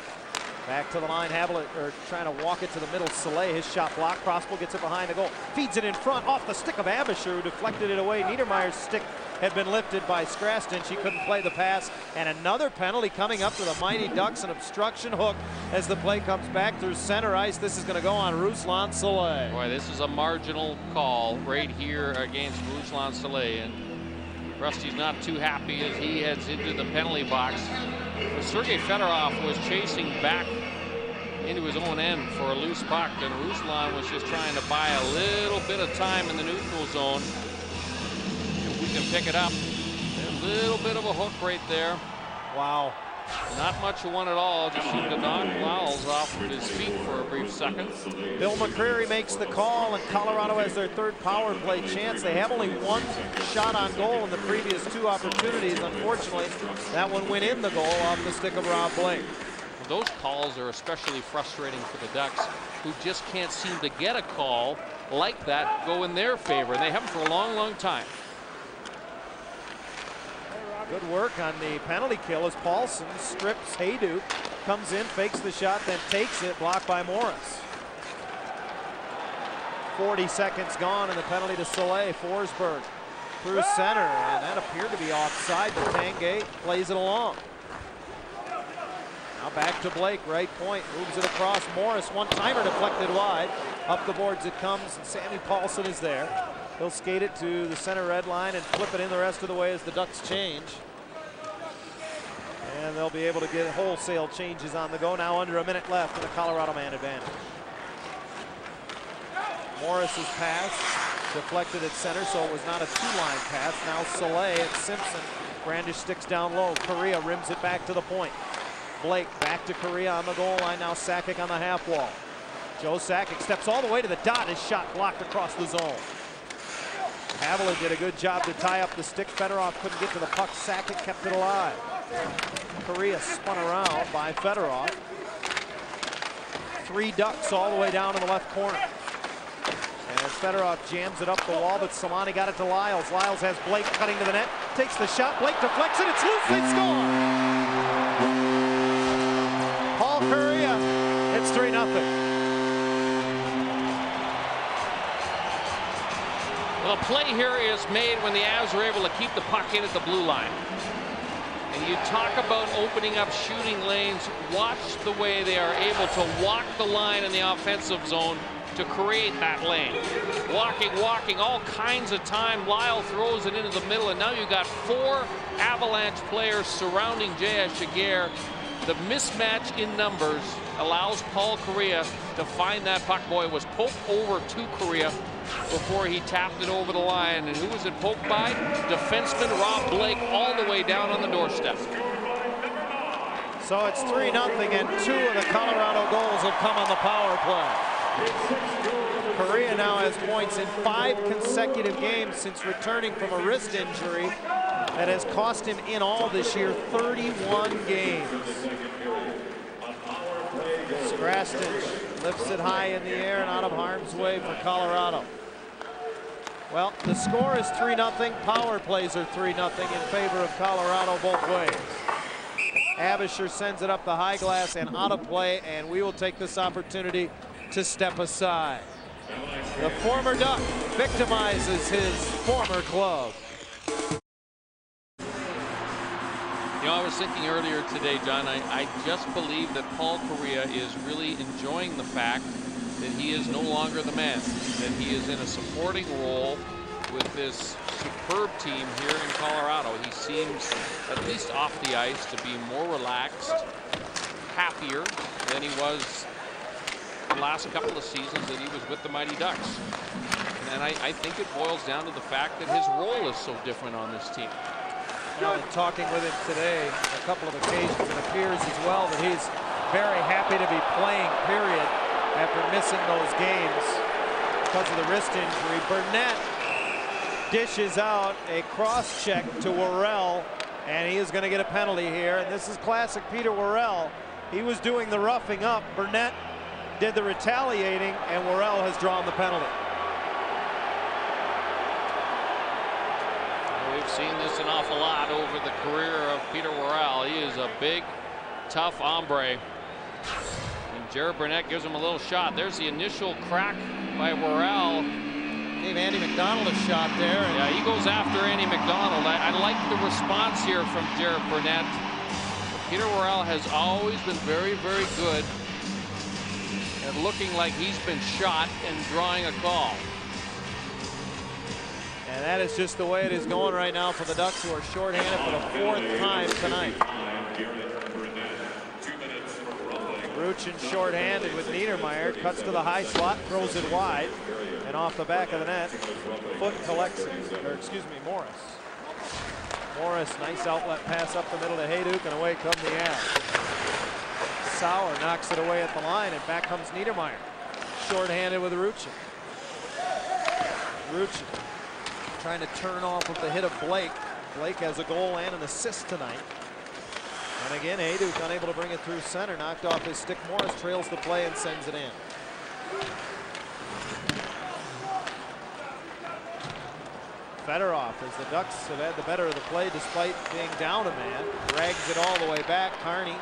B: Back to the line, Havlicek, or trying to walk it to the middle. Soleil, his shot blocked. Prospel gets it behind the goal. Feeds it in front, off the stick of Abisher, who deflected it away. Niedermeyer's stick had been lifted by Strastin. She couldn't play the pass. And another penalty coming up to the Mighty Ducks, an obstruction hook as the play comes back through center ice. This is going to go on Ruslan Soleil.
C: Boy, this is a marginal call right here against Ruslan Soleil. And Rusty's not too happy as he heads into the penalty box. Sergei Fedorov was chasing back into his own end for a loose puck, and Ruslan was just trying to buy a little bit of time in the neutral zone. If we can pick it up, a little bit of a hook right there.
B: Wow.
C: Not much of one at all. Just seemed to knock Lyles off of his feet for a brief second.
B: Bill McCreary makes the call, and Colorado has their third power play chance. They have only one shot on goal in the previous two opportunities. Unfortunately, that one went in the goal off the stick of Rob Blake.
C: Those calls are especially frustrating for the Ducks, who just can't seem to get a call like that go in their favor. And they haven't for a long, long time.
B: Good work on the penalty kill as Paulson strips Hayduk, comes in, fakes the shot, then takes it, blocked by Morris. 40 seconds gone, and the penalty to Soleil. Forsberg through center, and that appeared to be offside, but Tangay plays it along. Now back to Blake, right point, moves it across. Morris, one-timer deflected wide. Up the boards it comes, and Sammy Paulson is there. He'll skate it to the center red line and flip it in the rest of the way as the Ducks change. And they'll be able to get wholesale changes on the go. Now under a minute left in the Colorado man advantage. Morris's pass deflected at center, so it was not a two-line pass. Now Soleil and Simpson. Brandish sticks down low. Correa rims it back to the point. Blake back to Correa on the goal line. Now Sakic on the half wall. Joe Sakic steps all the way to the dot. His shot blocked across the zone. Havlicek did a good job to tie up the stick. Fedorov couldn't get to the puck. Sakic kept it alive. Correa spun around by Fedorov. Three Ducks all the way down in the left corner. And Fedorov jams it up the wall, but Solani got it to Lyles. Lyles has Blake cutting to the net. Takes the shot. Blake deflects it. It's loose. They score. Paul Correa. It's 3-0.
C: Well, the play here is made when the Avs are able to keep the puck in at the blue line. And you talk about opening up shooting lanes. Watch the way they are able to walk the line in the offensive zone to create that lane. Walking, all kinds of time. Lyle throws it into the middle, and now you've got four Avalanche players surrounding J.S. Giguère. The mismatch in numbers allows Paul Correa to find that puck. Boy, it was poked over to Correa before he tapped it over the line. And who was it poked by? Defenseman Rob Blake, all the way down on the doorstep.
B: So it's 3-0, and two of the Colorado goals have come on the power play. Correa now has points in 5 consecutive games since returning from a wrist injury that has cost him in all this year 31 games. Strastin lifts it high in the air and out of harm's way for Colorado. Well, the score is 3-0. Power plays are 3-0 in favor of Colorado both ways. Abisher sends it up the high glass and out of play, and we will take this opportunity to step aside. The former Duck victimizes his former club.
C: You know, I was thinking earlier today, John, I just believe that Paul Correa is really enjoying the fact that he is no longer the man, that he is in a supporting role with this superb team here in Colorado. He seems, at least off the ice, to be more relaxed, happier than he was the last couple of seasons that he was with the Mighty Ducks. And I think it boils down to the fact that his role is so different on this team.
B: Well, in talking with him today, a couple of occasions, it appears as well that he's very happy to be playing, period, after missing those games because of the wrist injury. Burnett dishes out a cross check to Referral, and he is going to get a penalty here. And this is classic Peter Referral. He was doing the roughing up. Burnett did the retaliating, and Referral has drawn the penalty.
C: We've seen this an awful lot over the career of Peter Referral. He is a big, tough hombre. And Jared Burnett gives him a little shot. There's the initial crack by Referral.
B: Gave Andy McDonald a shot there.
C: Yeah, he goes after Andy McDonald. I like the response here from Jared Burnett. Peter Referral has always been very, very good at looking like he's been shot and drawing a call.
B: And that is just the way it is going right now for the Ducks, who are shorthanded for the 4th time tonight. Ruchin shorthanded with Niedermeyer, cuts to the high slot, throws it wide, and off the back of the net, Foot collects it, or excuse me, Morris. Morris, nice outlet pass up the middle to Hayduk, and away come the Avs. Sauer knocks it away at the line, and back comes Niedermeyer. Shorthanded with Ruchin. Ruchin trying to turn off of the hit of Blake. Blake has a goal and an assist tonight. And again, Hayduk unable to bring it through center. Knocked off his stick. Morris trails the play and sends it in. Fedorov, as the Ducks have had the better of the play despite being down a man. Drags it all the way back. Carney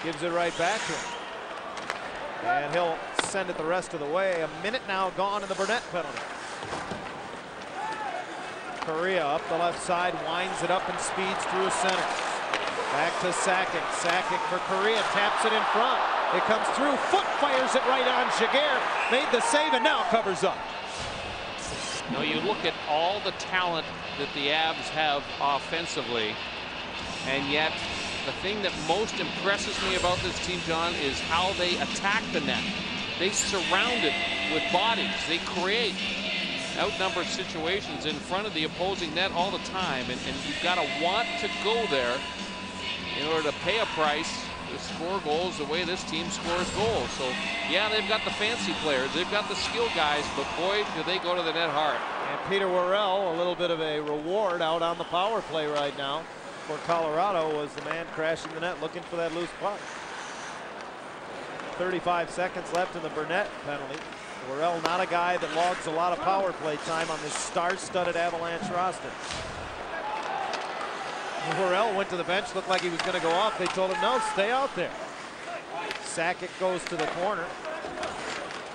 B: gives it right back to him. And he'll send it the rest of the way. A minute now gone in the Burnett penalty. Correa up the left side, winds it up and speeds through center. Back to Sakic. Sakic for Correa, taps it in front. It comes through, Foot fires it right on Jaguar. Made the save and now covers up.
C: You know, you look at all the talent that the Avs have offensively, and yet the thing that most impresses me about this team, John, is how they attack the net. They surround it with bodies. They create outnumbered situations in front of the opposing net all the time, and you've got to want to go there in order to pay a price to score goals the way this team scores goals. So yeah, they've got the fancy players, they've got the skill guys, but boy, do they go to the net hard.
B: And Peter Referral, a little bit of a reward out on the power play right now for Colorado, was the man crashing the net looking for that loose puck. 35 seconds left in the Burnett penalty. Referral not a guy that logs a lot of power play time on this star-studded Avalanche roster. Referral went to the bench, looked like he was going to go off. They told him, no, stay out there. Sakic goes to the corner.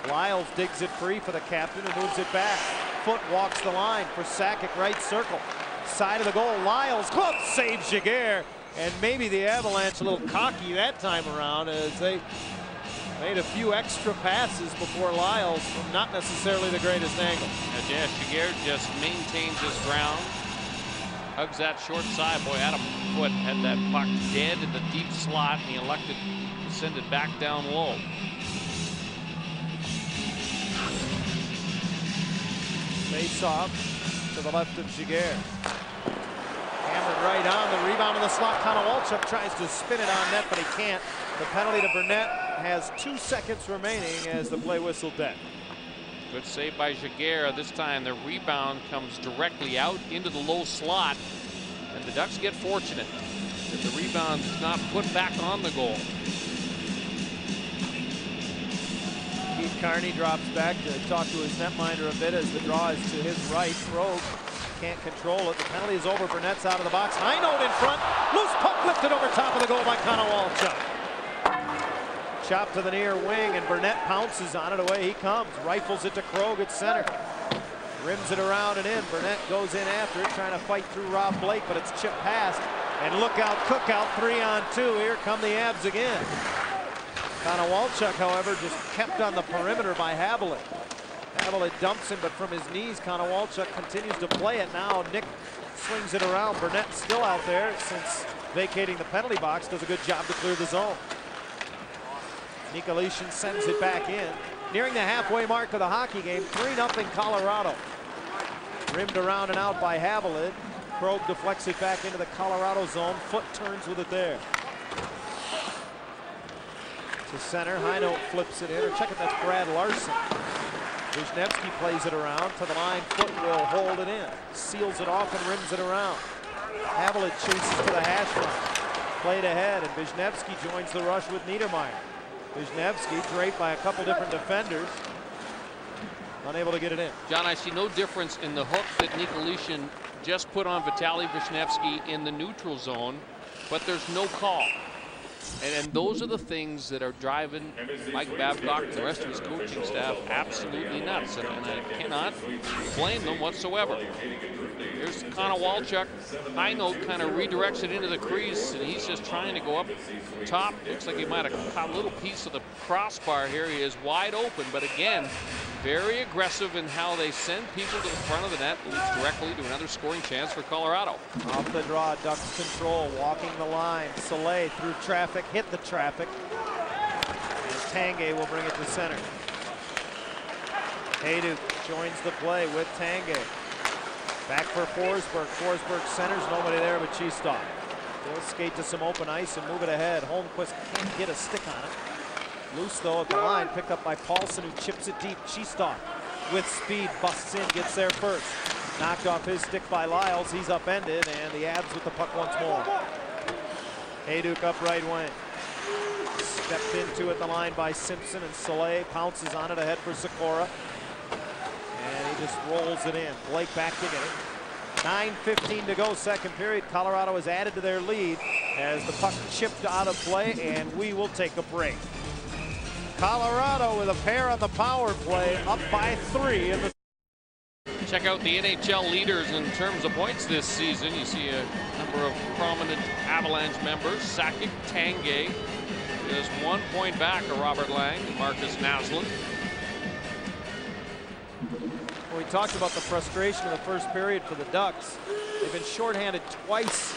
B: Lyles digs it free for the captain and moves it back. Foot walks the line for Sakic, right circle. Side of the goal, Lyles, glove saves Jaguar. And maybe the Avalanche a little cocky that time around as they made a few extra passes before Lyles from not necessarily the greatest angle.
C: Yeah, Jaguar just maintains his ground. Hugs that short side. Boy, Adam Foot had that puck dead in the deep slot, and he elected to send it back down low.
B: Face off to the left of Jaguar. Hammered right on the rebound in the slot. Konowalchuk tries to spin it on net, but he can't. The penalty to Burnett has 2 seconds remaining as the play whistle dead.
C: Good save by Jaguar. This time the rebound comes directly out into the low slot, and the Ducks get fortunate that the rebound is not put back on the goal.
B: Keith Carney drops back to talk to his netminder a bit as the draw is to his right. Krog can't control it. The penalty is over. Burnett's out of the box. High note in front. Loose puck lifted over top of the goal by Konowalchuk. Chop to the near wing, and Burnett pounces on it. Away he comes. Rifles it to Krog at center. Rims it around and in. Burnett goes in after it, trying to fight through Rob Blake, but it's chipped past. And look out, Cookout 3-on-2. Here come the Avs again. Konowalchuk, however, just kept on the perimeter by Habelit. Habelit dumps him, but from his knees, Konowalchuk continues to play it now. Nick swings it around. Burnett still out there since vacating the penalty box. Does a good job to clear the zone. Nikolitin sends it back in. Nearing the halfway mark of the hockey game, 3-0 Colorado. Rimmed around and out by Habelit. Krog deflects it back into the Colorado zone. Foot turns with it there. To center, Heino flips it in, or check it, that's Brad Larson. Wisniewski plays it around to the line. Foot will hold it in. Seals it off and rims it around. Avalanche chases to the hash line. Played ahead, and Wisniewski joins the rush with Niedermayer. Wisniewski draped by a couple different defenders. Unable to get it in.
C: John, I see no difference in the hook that Nikolitin just put on Vitaly Wisniewski in the neutral zone, but there's no call. And those are the things that are driving Mike Babcock and the rest of his coaching staff absolutely nuts. And I cannot blame them whatsoever. Here's Connor Walchuk. High note kind of redirects it into the crease, and he's just trying to go up top. Looks like he might have caught a little piece of the crossbar here. He is wide open, but again, very aggressive in how they send people to the front of the net, leads directly to another scoring chance for Colorado.
B: Off the draw, Ducks control, walking the line. Soleil through traffic, hit the traffic. And Tanguay will bring it to center. Hayduk joins the play with Tanguay. Back for Forsberg. Forsberg centers, nobody there but Cheestalk. He'll skate to some open ice and move it ahead. Holmquist can't get a stick on it. Loose though at the line, picked up by Paulson, who chips it deep. Cheestalk with speed, busts in, gets there first. Knocked off his stick by Lyles. He's upended, and the Abs with the puck once more. Hayduk up right wing. Stepped into at the line by Simpson, and Soleil pounces on it ahead for Sikora. And he just rolls it in. Blake back to get it. 9:15 to go, second period. Colorado has added to their lead as the puck chipped out of play, and we will take a break. Colorado with a pair on the power play, up by 3 in the.
C: Check out the NHL leaders in terms of points this season. You see a number of prominent Avalanche members. Sakic, Tanguay is 1 point back of Robert Lang and Marcus Naslund.
B: We talked about the frustration of the first period for the Ducks. They've been shorthanded twice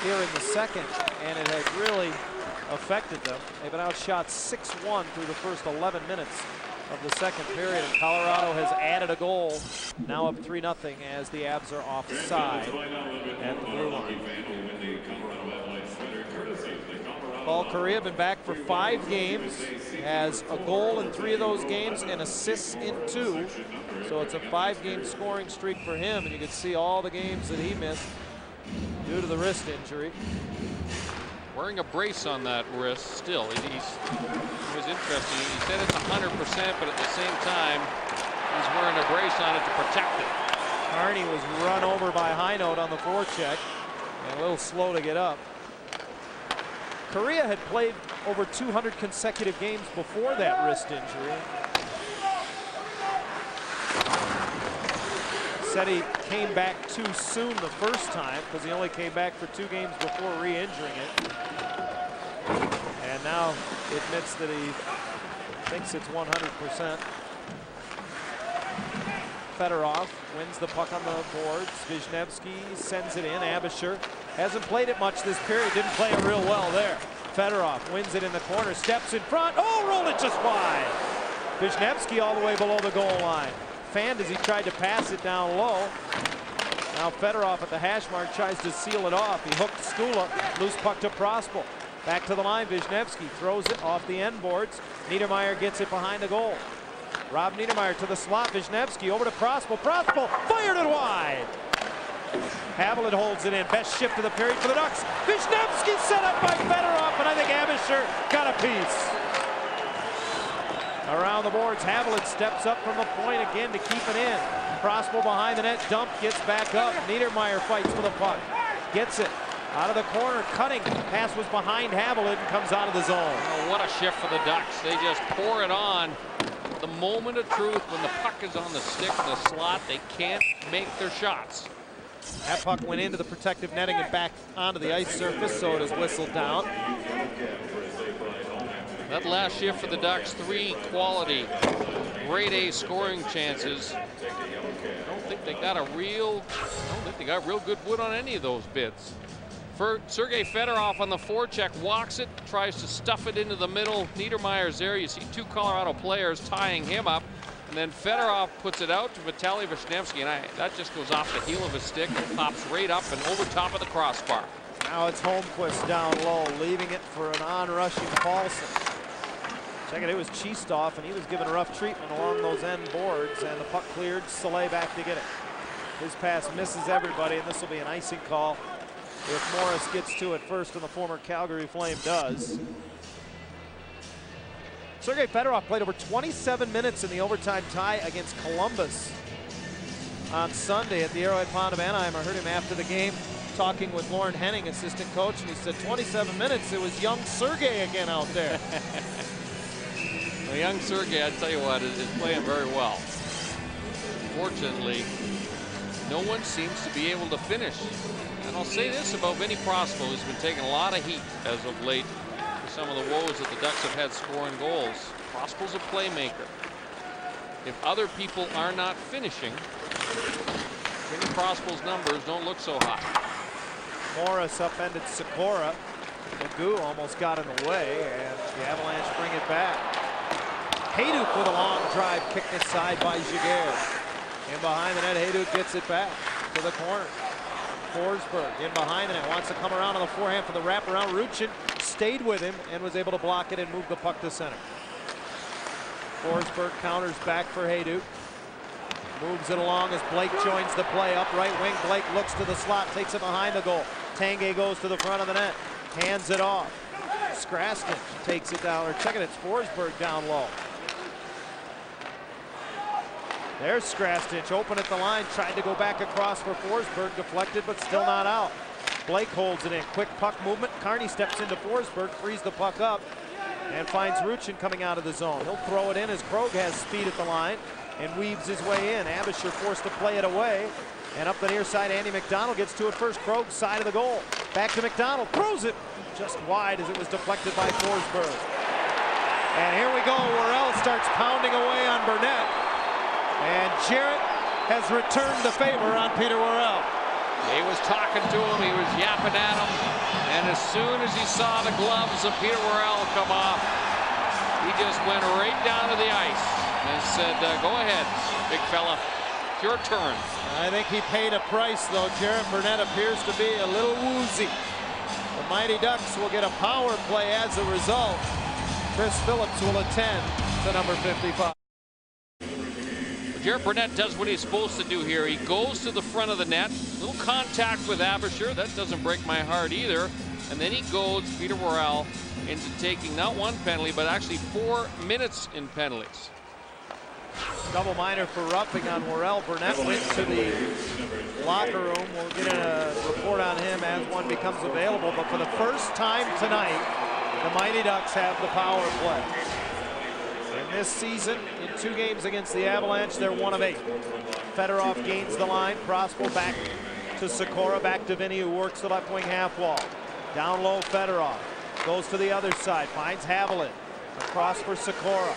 B: here in the second, and it has really affected them. They've been outshot 6-1 through the first 11 minutes of the second period, and Colorado has added a goal, now up 3-0 as the Abs are offside at the blue line. Paul Kariya been back for 5 games, has a goal in 3 of those games and assists in 2. So it's a 5-game scoring streak for him, and you can see all the games that he missed due to the wrist injury.
C: Wearing a brace on that wrist still. It was interesting. He said it's 100%, but at the same time, he's wearing a brace on it to protect it.
B: Carney was run over by High Note on the forecheck and a little slow to get up. Kariya had played over 200 consecutive games before that wrist injury. Said he came back too soon the first time because he only came back for 2 games before re-injuring it. And now admits that he thinks it's 100%. Fedorov wins the puck on the boards. Wisniewski sends it in. Abisher hasn't played it much this period. Didn't play it real well there. Fedorov wins it in the corner. Steps in front. Oh, rolled it just wide. Wisniewski all the way below the goal line. Fanned as he tried to pass it down low. Now Fedorov at the hash mark tries to seal it off. He hooked Stula. Loose puck to Prospal. Back to the line. Wisniewski throws it off the end boards. Niedermayer gets it behind the goal. Rob Niedermayer to the slot. Wisniewski over to Prospal. Prospal fired it wide. Haviland holds it in. Best shift of the period for the Ducks. Wisniewski set up by Fedorov, and I think Abisher got a piece. Around the boards, Haviland steps up from the point again to keep it in. Prospal behind the net, dump, gets back up. Niedermayer fights for the puck. Gets it out of the corner, cutting. Pass was behind Haviland and comes out of the zone.
C: Oh, what a shift for the Ducks. They just pour it on. The moment of truth when the puck is on the stick in the slot, they can't make their shots.
B: That puck went into the protective netting and back onto the ice surface, so it is whistled down.
C: That last shift for the Ducks, 3 quality, grade A scoring chances. I don't think they got real good wood on any of those bids. For Sergei Fedorov on the forecheck, walks it, tries to stuff it into the middle. Niedermayer's there. You see 2 Colorado players tying him up. And then Fedorov puts it out to Vitaly Wisniewski, and that just goes off the heel of his stick and pops right up and over top of the crossbar.
B: Now it's Holmquist down low, leaving it for an on-rushing Paulson. Second it was Cheestoff, and he was given rough treatment along those end boards, and the puck cleared. Soleil back to get it. His pass misses everybody, and this will be an icing call if Morris gets to it first, and the former Calgary Flame does. Sergei Fedorov played over 27 minutes in the overtime tie against Columbus on Sunday at the Arrowhead Pond of Anaheim. I heard him after the game talking with Lauren Henning, assistant coach, and he said 27 minutes, it was young Sergei again out there.
C: Well, young Sergei, I tell you what, is playing very well. Fortunately, no one seems to be able to finish. And I'll say this about Vinny Prospal, who's been taking a lot of heat as of late for some of the woes that the Ducks have had scoring goals. Prospal's a playmaker. If other people are not finishing, Vinny Prospal's numbers don't look so hot.
B: Morris upended Sikora. Magoo almost got in the way, and the Avalanche bring it back. Hayduk with a long drive kicked inside by Giguère. In behind the net, Hayduk gets it back to the corner. Forsberg in behind the net, wants to come around on the forehand for the wraparound. Ruchin stayed with him and was able to block it and move the puck to center. Forsberg counters back for Hayduk. Moves it along as Blake joins the play. Up right wing, Blake looks to the slot, takes it behind the goal. Tanguay goes to the front of the net, hands it off. Skrastin takes it down, or checking it, Forsberg down low. There's Skrastin, open at the line, tried to go back across for Forsberg, deflected but still not out. Blake holds it in, quick puck movement. Carney steps into Forsberg, frees the puck up, and finds Ruchin coming out of the zone. He'll throw it in as Krog has speed at the line and weaves his way in. Abisher forced to play it away, and up the near side, Andy McDonald gets to it first. Krog side of the goal. Back to McDonald, throws it just wide as it was deflected by Forsberg. And here we go, Worrell starts pounding away on Burnett, and Jarrett has returned the favor on Peter Worrell.
C: He was talking to him, he was yapping at him, and as soon as he saw the gloves of Peter Worrell come off, he just went right down to the ice and said, go ahead, big fella, it's your turn.
B: I think he paid a price, though. Jarrett Burnett appears to be a little woozy. The Mighty Ducks will get a power play as a result. Chris Phillips will attend to number 55.
C: Jarrett Burnett does what he's supposed to do here. He goes to the front of the net, little contact with Abisher. That doesn't break my heart either. And then he goes, Peter Worrell, into taking not one penalty, but actually 4 minutes in penalties.
B: Double minor for roughing on Worrell. Burnett went to the locker room. We'll get a report on him as one becomes available. But for the first time tonight, the Mighty Ducks have the power play. And this season, in 2 games against the Avalanche, they're 1 of 8. Fedorov gains the line. Prospal back to Sikora, back to Vinny, who works the left wing half wall. Down low, Fedorov goes to the other side, finds Haviland. Across for Sikora.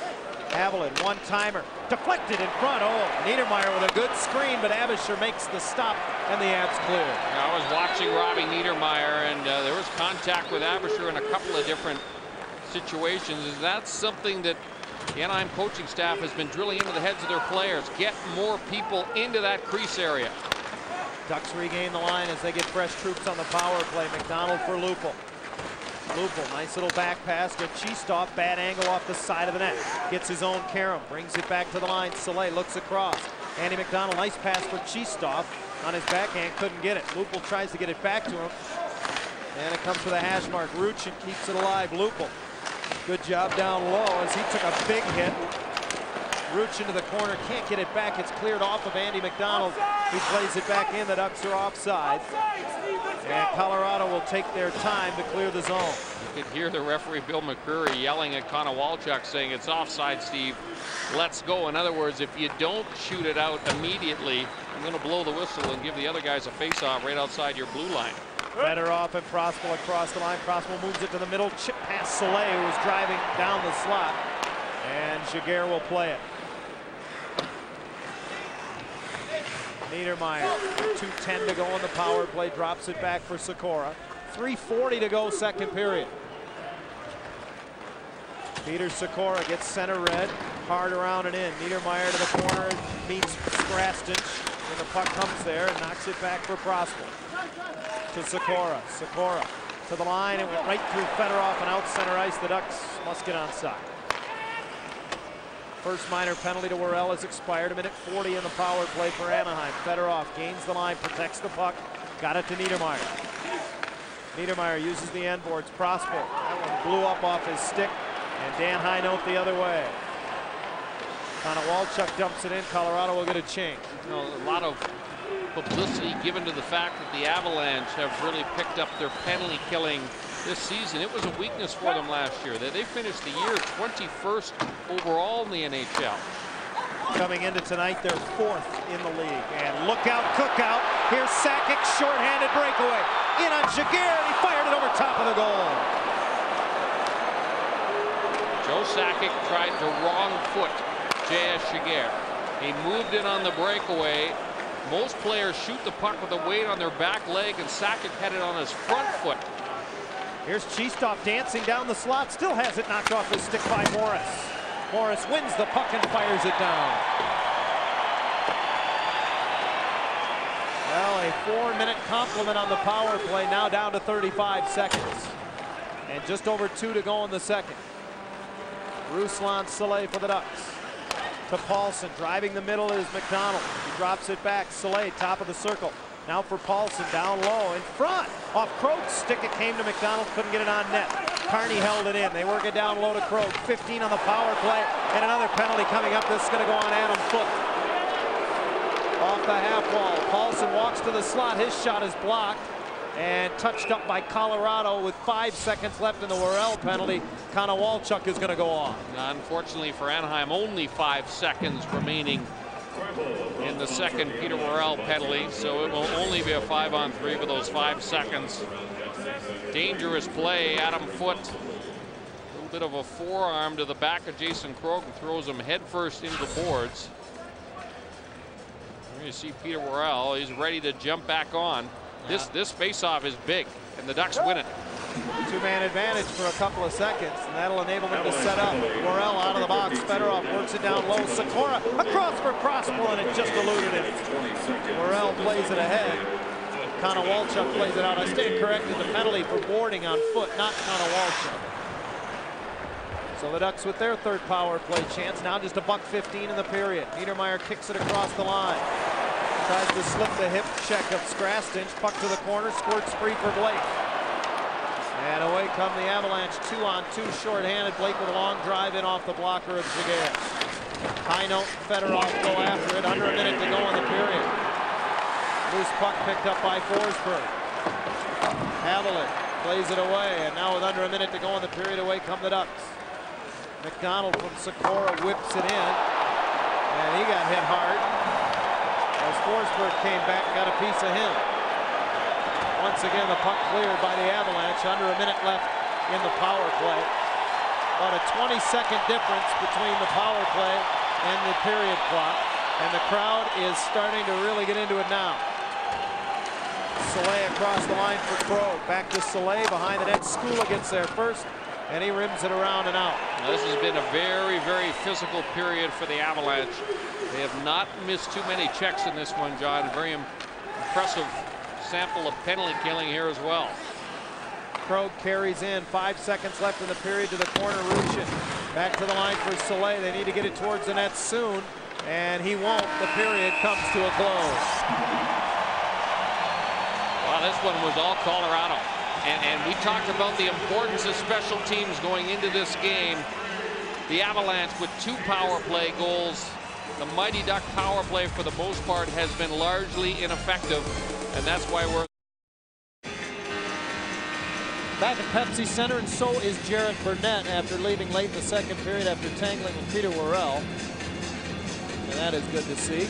B: Haviland, one-timer, deflected in front. Oh, Niedermeyer with a good screen, but Abisher makes the stop, and the Avs clear.
C: I was watching Robbie Niedermeyer, and there was contact with Abisher in a couple of different situations. And that's something that the Anaheim coaching staff has been drilling into the heads of their players. Get more people into that crease area.
B: Ducks regain the line as they get fresh troops on the power play. McDonald for Lupul. Lupul, nice little back pass to Cheestoff, bad angle off the side of the net. Gets his own Karam, brings it back to the line. Soleil looks across. Andy McDonald, nice pass for Cheestoff. On his backhand, couldn't get it. Lupul tries to get it back to him. And it comes with a hash mark. Ruchin keeps it alive. Lupul, good job down low as he took a big hit. Ruchin to the corner, can't get it back. It's cleared off of Andy McDonald. He plays it back in. The Ducks are offside. And Colorado will take their time to clear the zone.
C: You could hear the referee, Bill McCreary, yelling at Konowalchuk, saying, it's offside, Steve. Let's go. In other words, if you don't shoot it out immediately, I'm going to blow the whistle and give the other guys a face-off right outside your blue line.
B: Fedorov and Prospal across the line. Prospal moves it to the middle. Chip past Soleil, who was driving down the slot. And Giguère will play it. Niedermeyer, 2:10 to go on the power play, drops it back for Sikora. 3:40 to go, second period. Peter Sikora gets center red, hard around and in. Niedermeyer to the corner, meets Skrastin, and the puck comes there and knocks it back for Prospal. To Sikora. Sikora to the line, and went right through Fedorov and out center ice. The Ducks must get onside. First minor penalty to Worrell has expired. 1:40 in the power play for Anaheim. Fedorov gains the line, protects the puck. Got it to Niedermeyer. Niedermeyer uses the end boards. Prosper. That one blew up off his stick. And Dan Heinoth the other way. Connor Walchuk dumps it in. Colorado will get a change.
C: You know, a lot of publicity given to the fact that the Avalanche have really picked up their penalty killing this season. It was a weakness for them last year. They finished the year 21st overall in the NHL.
B: Coming into tonight, they're 4th in the league. And look out, cook out. Here's Sakic, shorthanded breakaway. In on Jaguar, and he fired it over top of the goal.
C: Joe Sakic tried to wrong foot J.S. Jaguar. He moved in on the breakaway. Most players shoot the puck with the weight on their back leg, and Sakic had it on his front foot.
B: Here's Cheestop dancing down the slot. Still has it knocked off his stick by Morris. Morris wins the puck and fires it down. Well, a 4-minute compliment on the power play, now down to 35 seconds. And just over 2 to go in the second. Ruslan Saleh for the Ducks. To Paulson, driving the middle is McDonald. He drops it back. Saleh, top of the circle. Now for Paulson, down low, in front. Off Krog's stick, it came to McDonald, couldn't get it on net. Kearney held it in. They work it down low to Krog. 15 on the power play, and another penalty coming up. This is going to go on Adam Foote. Off the half wall. Paulson walks to the slot. His shot is blocked and touched up by Colorado with 5 seconds left in the Worrell penalty. Connor Walchuk is going to go off.
C: Unfortunately for Anaheim, only 5 seconds remaining in the second Peter Worrell penalty, so it will only be a 5-on-3 for those 5 seconds. Dangerous play. Adam Foote, a little bit of a forearm to the back of Jason Krog and throws him headfirst into the boards. You see Peter Worrell, he's ready to jump back on. This face-off is big, and the Ducks win it.
B: 2-man advantage for a couple of seconds, and that'll enable them to set up. Worrell out of the box. Fedorov works it down low. Sikora across for Prosper, and it just eluded him. Worrell plays it ahead. Connor Walchuk plays it out. I stand corrected. The penalty for boarding on Foote, not Connor Walchuk. So the Ducks with their third power play chance. Now just $1:15 in the period. Niedermeyer kicks it across the line. Tries to slip the hip check of Strastinch. Puck to the corner. Squirts free for Blake. And away come the Avalanche. 2-on-2 shorthanded. Blake with a long drive in off the blocker of Jaguar. Heinoth, Fedorov go after it. Under a minute to go in the period. Loose puck picked up by Forsberg. Havlat plays it away, and now with under a minute to go in the period, away come the Ducks. McDonald from Sikora whips it in, and he got hit hard as Forsberg came back and got a piece of him. Once again, the puck cleared by the Avalanche. Under a minute left in the power play. About a 20-second difference between the power play and the period clock, and the crowd is starting to really get into it now. Saleh across the line for Krog. Back to Saleh behind the net. Skula gets there first, and he rims it around and out.
C: Now, this has been a very, very physical period for the Avalanche. They have not missed too many checks in this one, John. Very impressive sample of penalty killing here as well.
B: Krog carries in. 5 seconds left in the period to the corner. Rushin back to the line for Saleh. They need to get it towards the net soon, and he won't. The period comes to a close.
C: Well, this one was all Colorado. And we talked about the importance of special teams going into this game. The Avalanche with 2 power play goals. The Mighty Duck power play, for the most part, has been largely ineffective. And that's why we're
B: back at Pepsi Center, and so is Jarrett Burnett after leaving late in the second period after tangling with Peter Worrell. And that is good to see.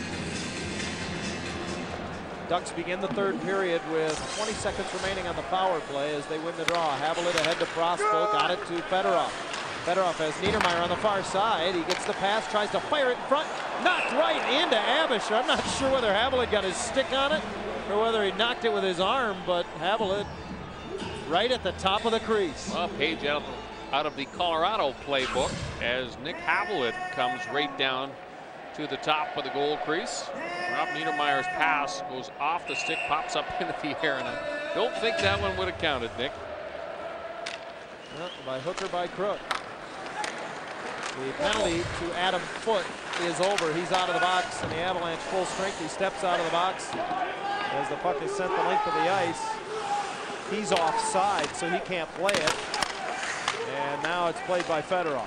B: Ducks begin the third period with 20 seconds remaining on the power play as they win the draw. Havlat ahead to Prospo, got it to Fedorov. Fedorov has Niedermeyer on the far side. He gets the pass, tries to fire it in front, knocked right into Abisher. I'm not sure whether Havlat got his stick on it or whether he knocked it with his arm, but Havlat right at the top of the crease.
C: Well, page out of the Colorado playbook as Nick Havlat comes right down to the top of the goal crease. Rob Niedermeyer's pass goes off the stick, pops up into the air, and I don't think that one would have counted, Nick.
B: Well, by hook or by crook. The penalty to Adam Foote is over. He's out of the box, and the Avalanche full strength. He steps out of the box as the puck is sent the length of the ice. He's offside, so he can't play it. And now it's played by Fedorov.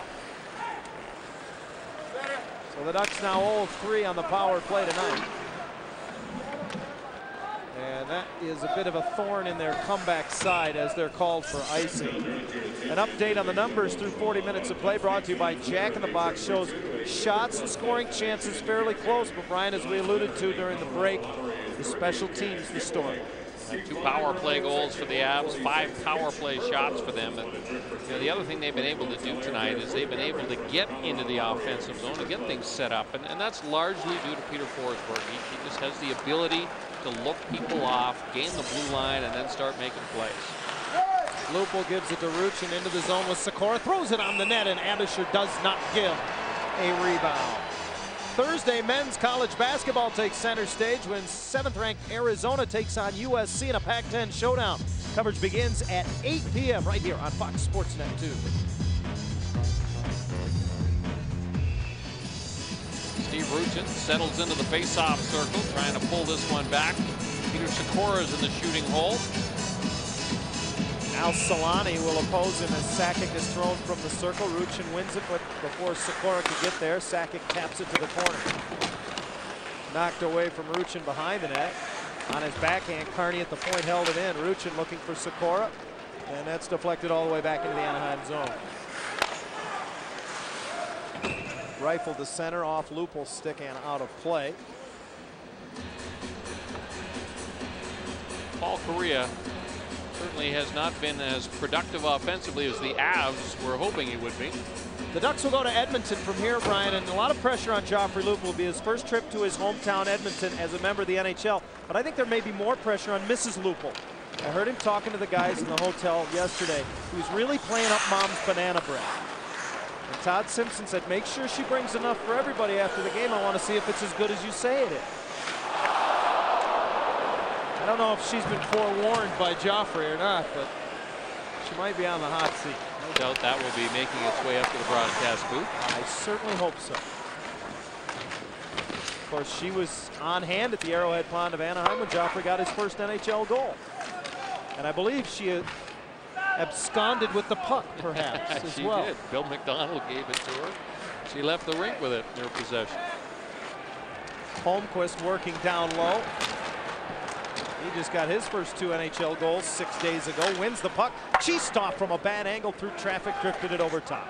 B: So the Ducks now 0-3 on the power play tonight. And that is a bit of a thorn in their comeback side as they're called for icing. An update on the numbers through 40 minutes of play brought to you by Jack in the Box shows shots and scoring chances fairly close. But Brian, as we alluded to during the break, the special teams the story.
C: 2 power play goals for the Avs, 5 power play shots for them. And the other thing they've been able to do tonight is they've been able to get into the offensive zone to get things set up. And that's largely due to Peter Forsberg. He just has the ability to look people off, gain the blue line, and then start making plays.
B: Lupul gives it to Ruchin into the zone with Sikora, throws it on the net, and Abisher does not give a rebound. Thursday, men's college basketball takes center stage when 7th-ranked Arizona takes on USC in a Pac-10 showdown. Coverage begins at 8 p.m. right here on Fox Sports Net 2.
C: Steve Ruchin settles into the face-off circle, trying to pull this one back. Peter Sikora is in the shooting hole.
B: Now Solani will oppose him as Sakic is thrown from the circle. Ruchin wins it, but before Sikora could get there, Sakic taps it to the corner. Knocked away from Ruchin behind the net. On his backhand, Carney at the point held it in. Ruchin looking for Sikora, and that's deflected all the way back into the Anaheim zone. Rifled to center off Lupul's stick and out of play.
C: Paul Kariya certainly has not been as productive offensively as the Avs were hoping he would be.
B: The Ducks will go to Edmonton from here, Brian, and a lot of pressure on Joffrey Lupul. Will be his first trip to his hometown Edmonton as a member of the NHL. But I think there may be more pressure on Mrs. Lupul. I heard him talking to the guys in the hotel yesterday. He was really playing up Mom's banana bread. And Todd Simpson said, make sure she brings enough for everybody after the game. I want to see if it's as good as you say it is. I don't know if she's been forewarned by Joffrey or not, but she might be on the hot seat.
C: No doubt that will be making its way up to the broadcast booth.
B: I certainly hope so. Of course, she was on hand at the Arrowhead Pond of Anaheim when Joffrey got his first NHL goal. And I believe she absconded with the puck, perhaps, as
C: she
B: well.
C: Did. Bill McDonald gave it to her. She left the rink with it in her possession.
B: Holmquist working down low. He just got his first 2 NHL goals 6 days ago. Wins the puck. Cheesed off from a bad angle through traffic, drifted it over top.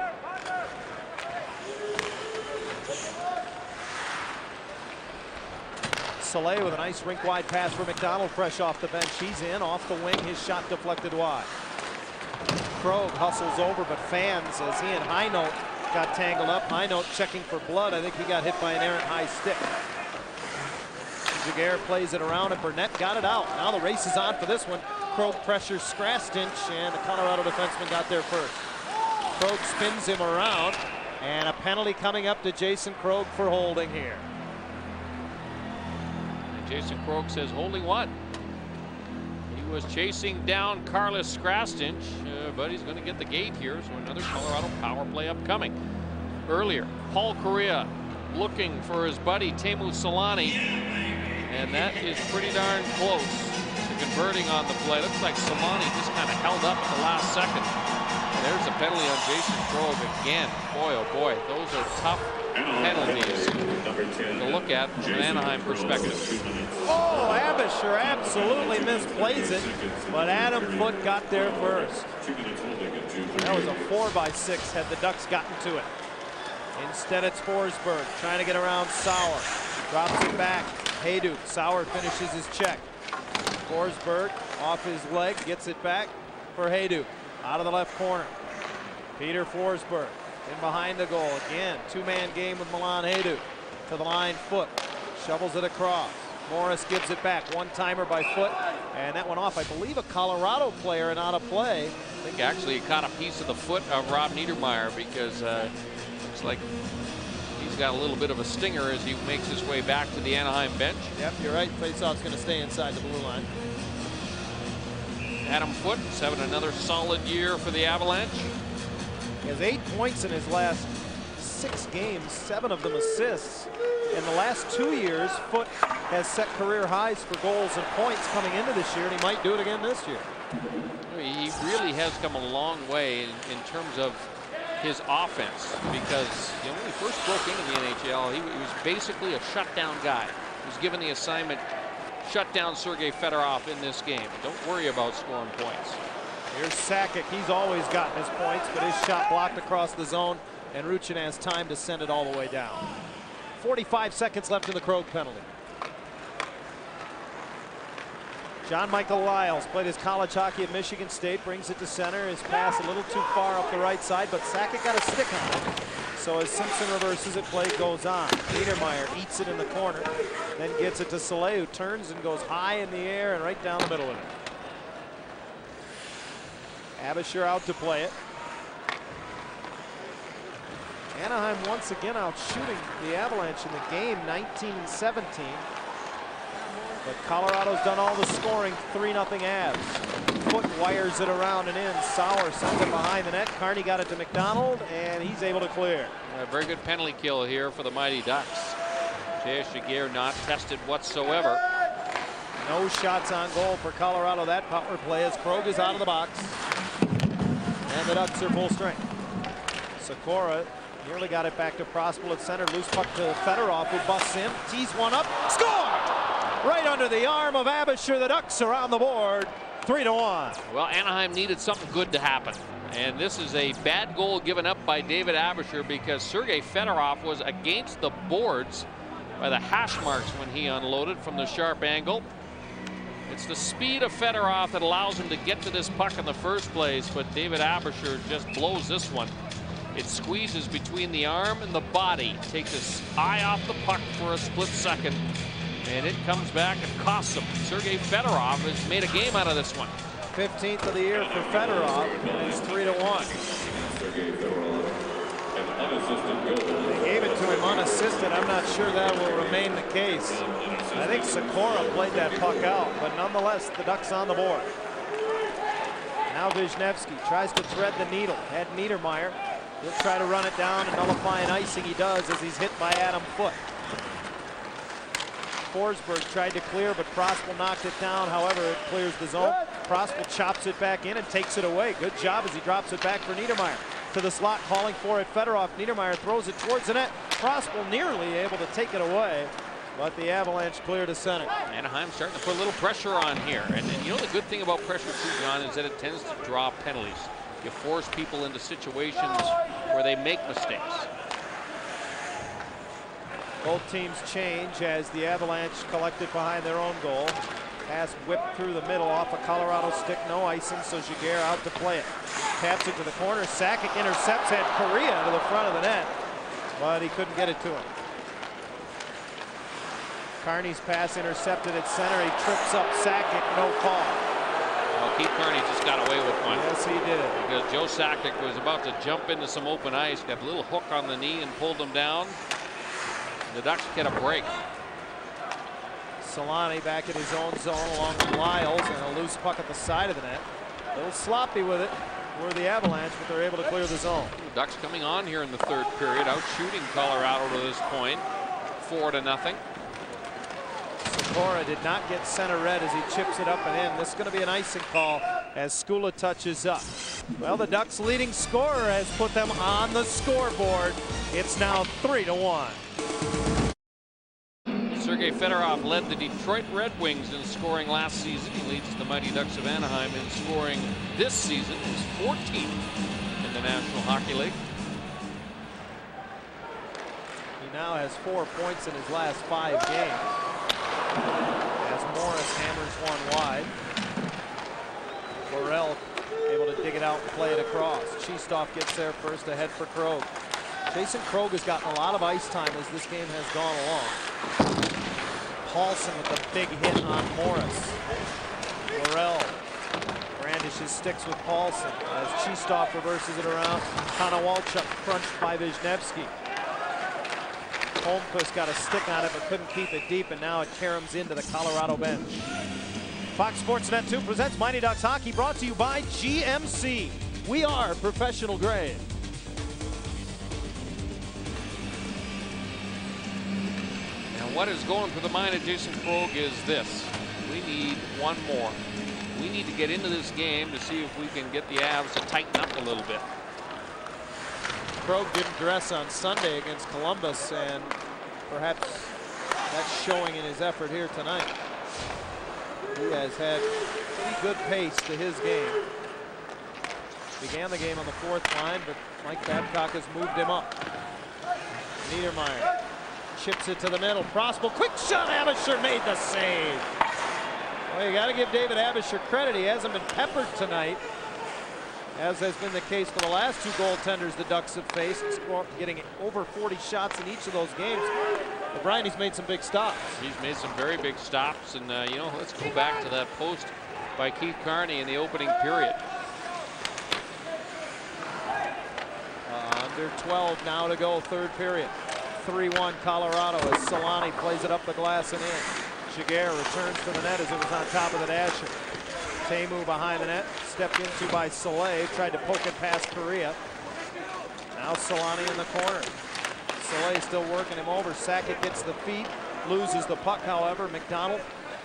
B: Soleil with a nice rink-wide pass for McDonald, fresh off the bench. He's in, off the wing. His shot deflected wide. Krog hustles over, but fans as he and Highnote got tangled up. Highnote checking for blood. I think he got hit by an errant high stick. Jaguar plays it around, and Burnett got it out. Now the race is on for this one. Krog pressures Skrastinch, and the Colorado defenseman got there first. Krog spins him around, and a penalty coming up to Jason Krog for holding here.
C: And Jason Krog says holding what? He was chasing down Carlos Skrastinch, but he's going to get the gate here, so another Colorado power play upcoming. Earlier, Paul Kariya looking for his buddy Teemu Solani, and that is pretty darn close to converting on the play. Looks like Solani just kind of held up at the last second. And there's a penalty on Jason Krog again. Boy, oh boy, those are tough penalties to look at from an Anaheim perspective.
B: Oh, Abisher absolutely misplays it, but Adam Foote got there first. That was a 4x6 had the Ducks gotten to it. Instead, it's Forsberg trying to get around Sauer. Drops it back. Hayduk. Sauer finishes his check. Forsberg off his leg, gets it back for Hayduk. Out of the left corner. Peter Forsberg in behind the goal. Again, 2-man game with Milan Hayduk. To the line, Foote. Shovels it across. Morris gives it back. One-timer by Foote. And that went off, I believe, a Colorado player and out of play.
C: I think actually he caught a piece of the foot of Rob Niedermeyer because looks like he's got a little bit of a stinger as he makes his way back to the Anaheim bench.
B: Yep, you're right. Faceoff's going to stay inside the blue line.
C: Adam Foote is having another solid year for the Avalanche.
B: He has 8 points in his last 6 games, 7 of them assists. In the last 2 years, Foote has set career highs for goals and points coming into this year, and he might do it again this year.
C: He really has come a long way in terms of his offense, because when he first broke into the NHL, he was basically a shutdown guy. He was given the assignment, shut down Sergei Fedorov in this game. Don't worry about scoring points.
B: Here's Sakic. He's always gotten his points, but his shot blocked across the zone, and Ruchin has time to send it all the way down. 45 seconds left in the Krog penalty. John Michael Lyles played his college hockey at Michigan State, brings it to center. His pass a little too far up the right side, but Sakic got a stick on it. So as Simpson reverses it, play goes on. Niedermeyer eats it in the corner, then gets it to Soleil, who turns and goes high in the air and right down the middle of it. Abisher out to play it. Anaheim once again out shooting the Avalanche in the game, 19-17. But Colorado's done all the scoring, 3-0 Avs. Foote wires it around and in. Sauer sends it behind the net. Carney got it to McDonald, and he's able to clear.
C: A very good penalty kill here for the Mighty Ducks. J.S. Giguère not tested whatsoever.
B: No shots on goal for Colorado. That power play as Krog is out of the box. And the Ducks are full strength. Sikora nearly got it back to Prospel at center. Loose puck to Fedorov, who busts in. Tees one up. Score! Right under the arm of Abisher. The Ducks are on the board. 3-1.
C: Well, Anaheim needed something good to happen. And this is a bad goal given up by David Abisher, because Sergei Fedorov was against the boards by the hash marks when he unloaded from the sharp angle. It's the speed of Fedorov that allows him to get to this puck in the first place, but David Abisher just blows this one. It squeezes between the arm and the body, takes his eye off the puck for a split second, and it comes back and costs him. Sergei Fedorov has made a game out of this one.
B: 15th of the year for Fedorov, and it's 3-1. They gave it to him unassisted. I'm not sure that will remain the case. I think Sikora played that puck out, but nonetheless, the Ducks on the board. Now Wisniewski tries to thread the needle. Had Niedermeyer. He'll try to run it down and nullify an icing. He does as he's hit by Adam Foote. Forsberg tried to clear, but Prospel knocked it down. However, it clears the zone. Prospel chops it back in and takes it away. Good job as he drops it back for Niedermeyer. To the slot, calling for it, Fedorov. Niedermeyer throws it towards the net. Prospel nearly able to take it away, but the Avalanche clear to center.
C: Anaheim starting to put a little pressure on here. And you know the good thing about pressure too, John, is that it tends to draw penalties. You force people into situations where they make mistakes.
B: Both teams change as the Avalanche collected behind their own goal. Pass whipped through the middle off a Colorado stick, no icing, so Giguère out to play it. Taps it to the corner. Sakic intercepts, had Correa to the front of the net, but he couldn't get it to him. Carney's pass intercepted at center. He trips up Sakic, no call.
C: Well, Keith Carney just got away with one.
B: Yes, he did.
C: Because Joe Sakic was about to jump into some open ice, got a little hook on the knee and pulled him down. The Ducks get a break.
B: Solani back in his own zone along with Lyles, and a loose puck at the side of the net. A little sloppy with it were the Avalanche, but they're able to clear the zone.
C: The Ducks coming on here in the third period, out shooting Colorado to this point, 4-0.
B: Sikora did not get center red as he chips it up and in. This is going to be an icing call as Skula touches up. Well, the Ducks' leading scorer has put them on the scoreboard. It's now 3-1.
C: Sergei Fedorov led the Detroit Red Wings in scoring last season. He leads the Mighty Ducks of Anaheim in scoring this season. He's 14th in the National Hockey League.
B: He now has 4 points in his last 5 games. As Morris hammers one wide. Borrell able to dig it out and play it across. Cheestoff gets there first ahead for Krog. Jason Krog has gotten a lot of ice time as this game has gone along. Paulson with a big hit on Morris. Borrell brandishes sticks with Paulson as Cheestoff reverses it around. Konowalchuk crunched by Wisniewski. Holmquist got a stick on it but couldn't keep it deep, and now it caroms into the Colorado bench. Fox Sports Net 2 presents Mighty Ducks Hockey, brought to you by GMC. We are professional grade.
C: And what is going through the mind of Jason Krog is this: we need one more. We need to get into this game to see if we can get the Avs to tighten up a little bit.
B: Krog didn't dress on Sunday against Columbus, and perhaps that's showing in his effort here tonight. He has had pretty good pace to his game. Began the game on the fourth line, but Mike Babcock has moved him up. Niedermeyer chips it to the middle. Prospel, quick shot. Abisher made the save. Well, you got to give David Abisher credit. He hasn't been peppered tonight, as has been the case for the last two goaltenders the Ducks have faced, getting over 40 shots in each of those games. But Brian, he's made some big stops.
C: He's made some very big stops, and you know, let's go back to that post by Keith Carney in the opening period.
B: Under 12 now to go, third period. 3-1 Colorado as Solani plays it up the glass and in. Jaguar returns to the net as it was on top of the dasher. Teemu behind the net, stepped into by Soleil, tried to poke it past Correa. Now Solani in the corner. Soleil still working him over. Sakic gets the feet, loses the puck, however. McDonald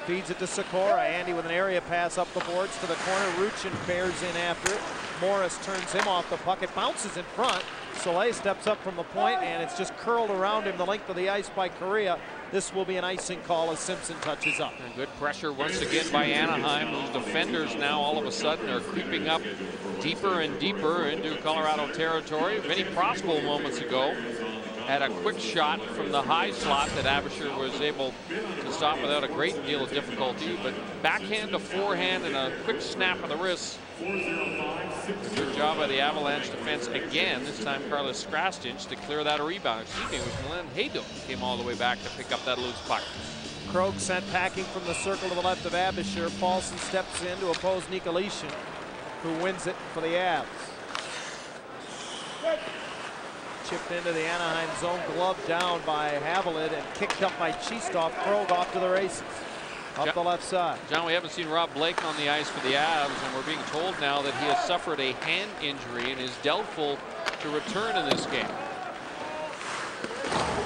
B: feeds it to Sikora. Andy with an area pass up the boards to the corner. Ruchin bears in after it. Morris turns him off the puck. It bounces in front. Soleil steps up from the point, and it's just curled around him the length of the ice by Correa. This will be an icing call as Simpson touches up.
C: And good pressure once again by Anaheim, whose defenders now all of a sudden are creeping up deeper and deeper into Colorado territory. Vinny Prospel moments ago had a quick shot from the high slot that Abisher was able to stop without a great deal of difficulty, but backhand to forehand and a quick snap of the wrist. Good job by the Avalanche defense again. This time Carlos Krastic to clear that rebound. Excuse me, it was Glenn Haydock came all the way back to pick up that loose puck.
B: Krog sent packing from the circle to the left of Abisher. Paulson steps in to oppose Nikolitin, who wins it for the Avs. Chipped into the Anaheim zone, gloved down by Haviland and kicked up by Chistov. Krog off to the races. Up the left side.
C: John, we haven't seen Rob Blake on the ice for the Avs, and we're being told now that he has suffered a hand injury and is doubtful to return in this game.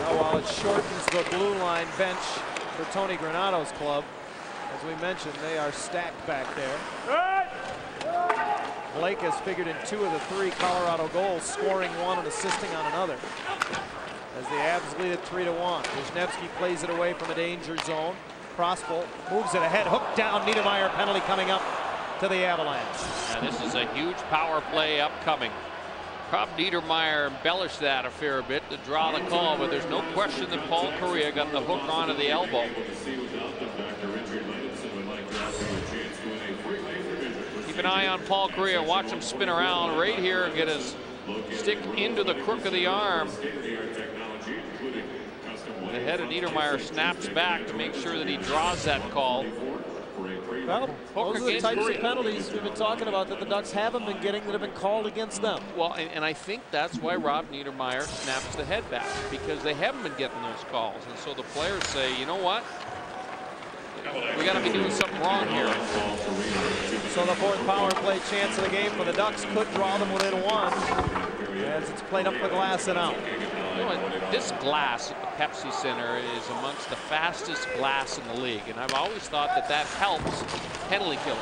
B: Now, while it shortens the blue line bench for Tony Granato's club, as we mentioned, they are stacked back there. Blake has figured in 2 of the 3 Colorado goals, scoring 1 and assisting on another. As the Avs lead it 3-1. Wisniewski plays it away from a danger zone. Prospel moves it ahead, hooked down. Niedermeyer penalty coming up to the Avalanche.
C: And this is a huge power play upcoming. Rob Niedermeyer embellished that a fair bit to draw the call, but there's no question that Paul Correa got the hook onto the elbow. Keep an eye on Paul Correa. Watch him spin around right here and get his stick into the crook of the arm. The head of Niedermeyer snaps back to make sure that he draws that call.
B: Well, those are the types of penalties we've been talking about that the Ducks haven't been getting that have been called against them.
C: Well, and I think that's why Rob Niedermeyer snaps the head back, because they haven't been getting those calls. And so the players say, you know what? We got to be doing something wrong here.
B: So the 4th power play chance of the game for the Ducks could draw them within 1 as it's played up the glass and out.
C: You know, this glass at the Pepsi Center is amongst the fastest glass in the league, and I've always thought that that helps penalty killers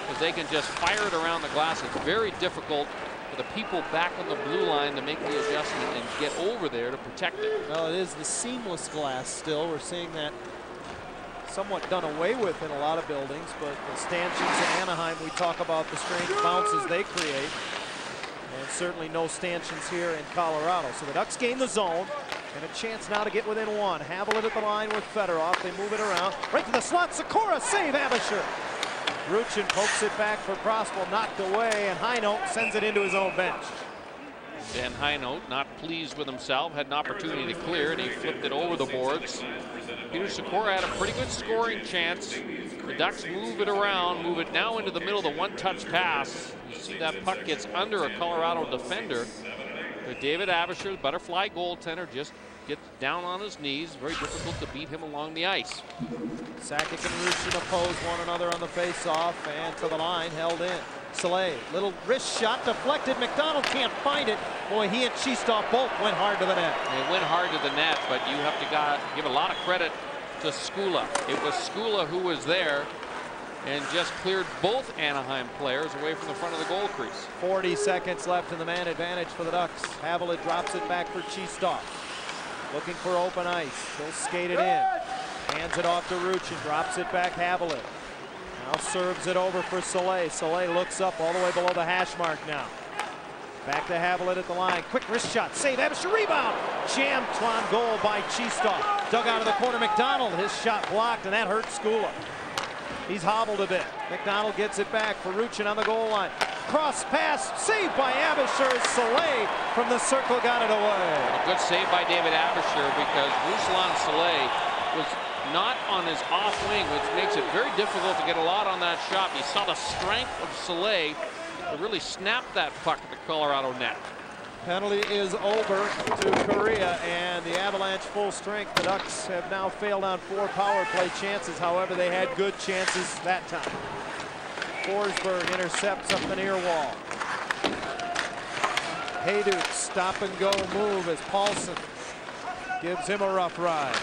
C: because they can just fire it around the glass. It's very difficult for the people back on the blue line to make the adjustment and get over there to protect it.
B: Well, it is the seamless glass still. We're seeing that somewhat done away with in a lot of buildings, but the stanchions in Anaheim, we talk about the strange bounces they create. And certainly no stanchions here in Colorado. So the Ducks gain the zone and a chance now to get within 1. Haviland at the line with Fedorov. They move it around. Right to the slot. Sikora save Abisher. Ruchin pokes it back for Prospel. Knocked away, and Heinold sends it into his own bench.
C: Dan Heinold, not pleased with himself, had an opportunity to clear, and he flipped it over the boards. Peter Sikora had a pretty good scoring chance. The Ducks move it around, move it now into the middle of the one-touch pass. You see that puck gets under a Colorado defender. But David Abisher, the butterfly goaltender, just gets down on his knees. Very difficult to beat him along the ice.
B: Sakic and Ruchin oppose one another on the face-off, and to the line, held in. Soleil, little wrist shot deflected. McDonald can't find it. Boy, he and Cheestoff both went hard to the net.
C: They went hard to the net, but you have to give a lot of credit to Skula. It was Skula who was there and just cleared both Anaheim players away from the front of the goal crease.
B: 40 seconds left in the man advantage for the Ducks. Havlat drops it back for Cheestoff. Looking for open ice. He'll skate it in. Hands it off to Ruchin. Drops it back. Havlat now serves it over for Soleil. Soleil looks up all the way below the hash mark now. Back to Havlat at the line. Quick wrist shot. Save. Abisher rebound. Jammed on goal by Cheestoff. Dug out of the corner. McDonald. His shot blocked, and that hurt Skula. He's hobbled a bit. McDonald gets it back for Ruchin on the goal line. Cross pass, saved by Abisher. Soleil from the circle got it away.
C: A good save by David Abisher, because Ruslan Soleil was not on his off wing, which makes it very difficult to get a lot on that shot. You saw the strength of Soleil to really snap that puck at the Colorado net.
B: Penalty is over to Korea, and the Avalanche full strength. The Ducks have now failed on 4 power play chances. However, they had good chances that time. Forsberg intercepts up the near wall. Hayduk stop and go move as Paulson gives him a rough ride.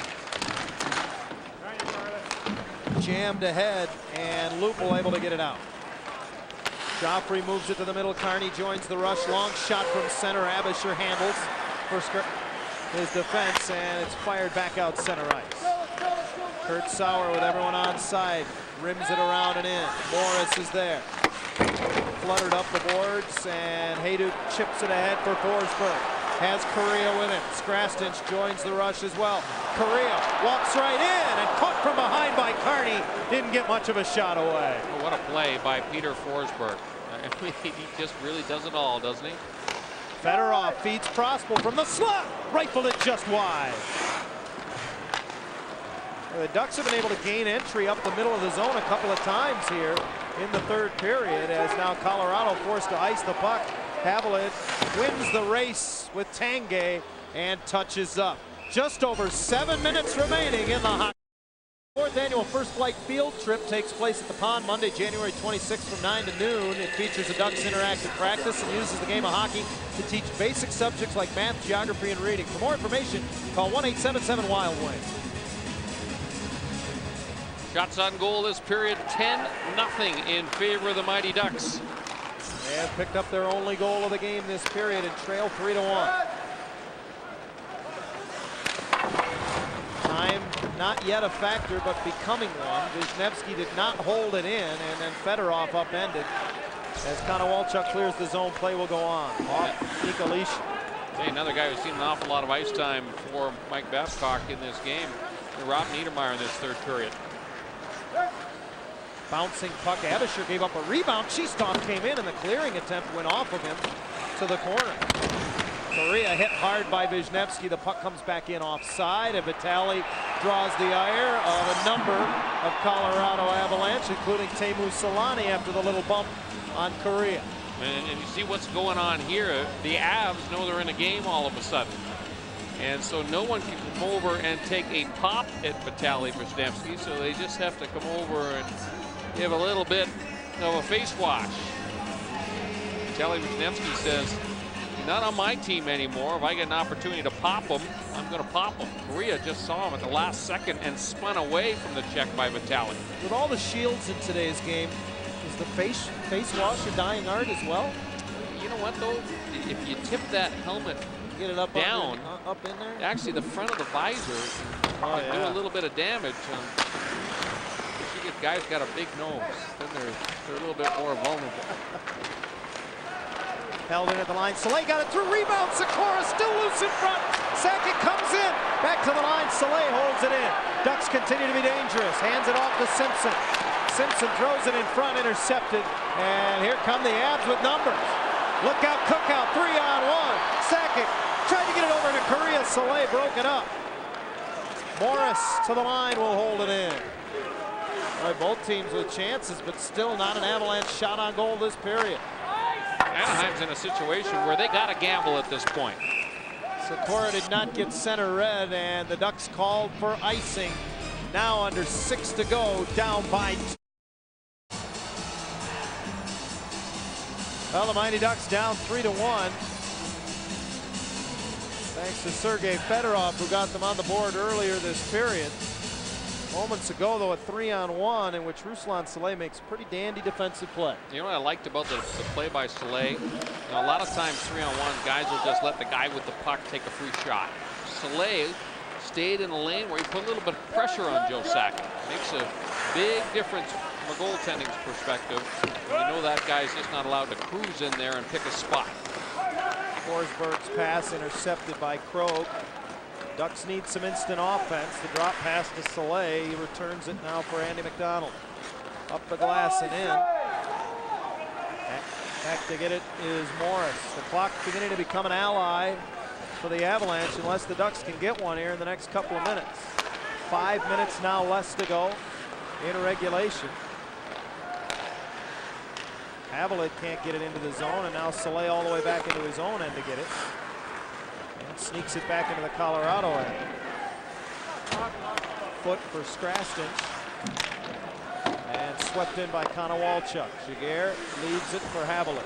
B: Jammed ahead, and Lupul able to get it out. Joffrey moves it to the middle. Carney joins the rush. Long shot from center. Abisher handles for his defense, and it's fired back out center ice. Kurt Sauer with everyone on side. Rims it around and in. Morris is there. Fluttered up the boards, and Hayduk chips it ahead for Forsberg. Has Korea with him. Skrastins joins the rush as well. Korea walks right in and caught from behind by Carney. Didn't get much of a shot away.
C: Well, what a play by Peter Forsberg. I mean, he just really does it all, doesn't he?
B: Fedorov feeds Prospel from the slot. Rifled it just wide. The Ducks have been able to gain entry up the middle of the zone a couple of times here in the third period, as now Colorado forced to ice the puck. Havlat wins the race with Tanguay and touches up. Just over 7 minutes remaining in the hockey. 4th annual First Flight field trip takes place at the Pond Monday, January 26th from 9 to noon. It features a Ducks interactive practice and uses the game of hockey to teach basic subjects like math, geography, and reading. For more information, call 1-877-WILD-WINGS.
C: Shots on goal this period, 10-0 in favor of the Mighty Ducks.
B: They have picked up their only goal of the game this period and trail 3-1. Time not yet a factor, but becoming one. Wisniewski did not hold it in, and then Fedorov upended. As Konowalchuk clears the zone, play will go on. Off Nikolish.
C: Hey, another guy who's seen an awful lot of ice time for Mike Babcock in this game. Rob Niedermeyer in this third period.
B: Bouncing puck. Abisher gave up a rebound. Cheestoff came in, and the clearing attempt went off of him to the corner. Korea hit hard by Wisniewski. The puck comes back in offside, and Vitali draws the ire of a number of Colorado Avalanche, including Teemu Selanne, after the little bump on Korea.
C: And you see what's going on here. The Avs know they're in a game all of a sudden. And so no one can come over and take a pop at Vitali Wisniewski, so they just have to come over and give a little bit of a face wash. Vitali Wisniewski says, "You're not on my team anymore. If I get an opportunity to pop him, I'm going to pop him." Korea just saw him at the last second and spun away from the check by Vitali.
B: With all the shields in today's game, is the face wash a dying art as well?
C: You know what, though? If you tip that helmet
B: get it up
C: down,
B: up in there,
C: actually the front of the visor can do a little bit of damage. If you get guys got a big nose, then they're a little bit more vulnerable.
B: Held in at the line. Soleil got it through. Rebound. Sikora still loose in front. Sakic comes in. Back to the line. Soleil holds it in. Ducks continue to be dangerous. Hands it off to Simpson. Simpson throws it in front. Intercepted. And here come the Avs with numbers. Look out. Cookout. 3-on-1. Sakic tried to get it over to Korea. Soleil broke it up. Morris to the line will hold it in. Boy, both teams with chances, but still not an Avalanche shot on goal this period.
C: Anaheim's in a situation where they got to gamble at this point.
B: Sikora did not get center red, and the Ducks called for icing. Now under 6 to go, down by 2. Well, the Mighty Ducks down 3-1. Thanks to Sergei Fedorov, who got them on the board earlier this period. Moments ago, though, a 3-on-1 in which Ruslan Salei makes pretty dandy defensive play.
C: You know what I liked about the play by Salei? You know, a lot of times 3-on-1, guys will just let the guy with the puck take a free shot. Salei stayed in the lane where he put a little bit of pressure on Joe Sakic. Makes a big difference from a goaltending perspective. When you know that guy's just not allowed to cruise in there and pick a spot.
B: Forsberg's pass intercepted by Krog. Ducks need some instant offense. The drop pass to Salei. He returns it now for Andy McDonald. Up the glass and in. Back to get it is Morris. The clock beginning to become an ally for the Avalanche unless the Ducks can get one here in the next couple of minutes. 5 minutes now less to go in regulation. Havlat can't get it into the zone, and now Salei all the way back into his own end to get it. And sneaks it back into the Colorado end. Foot for Strastin. And swept in by Konowalchuk. Jaguar leads it for Havlat.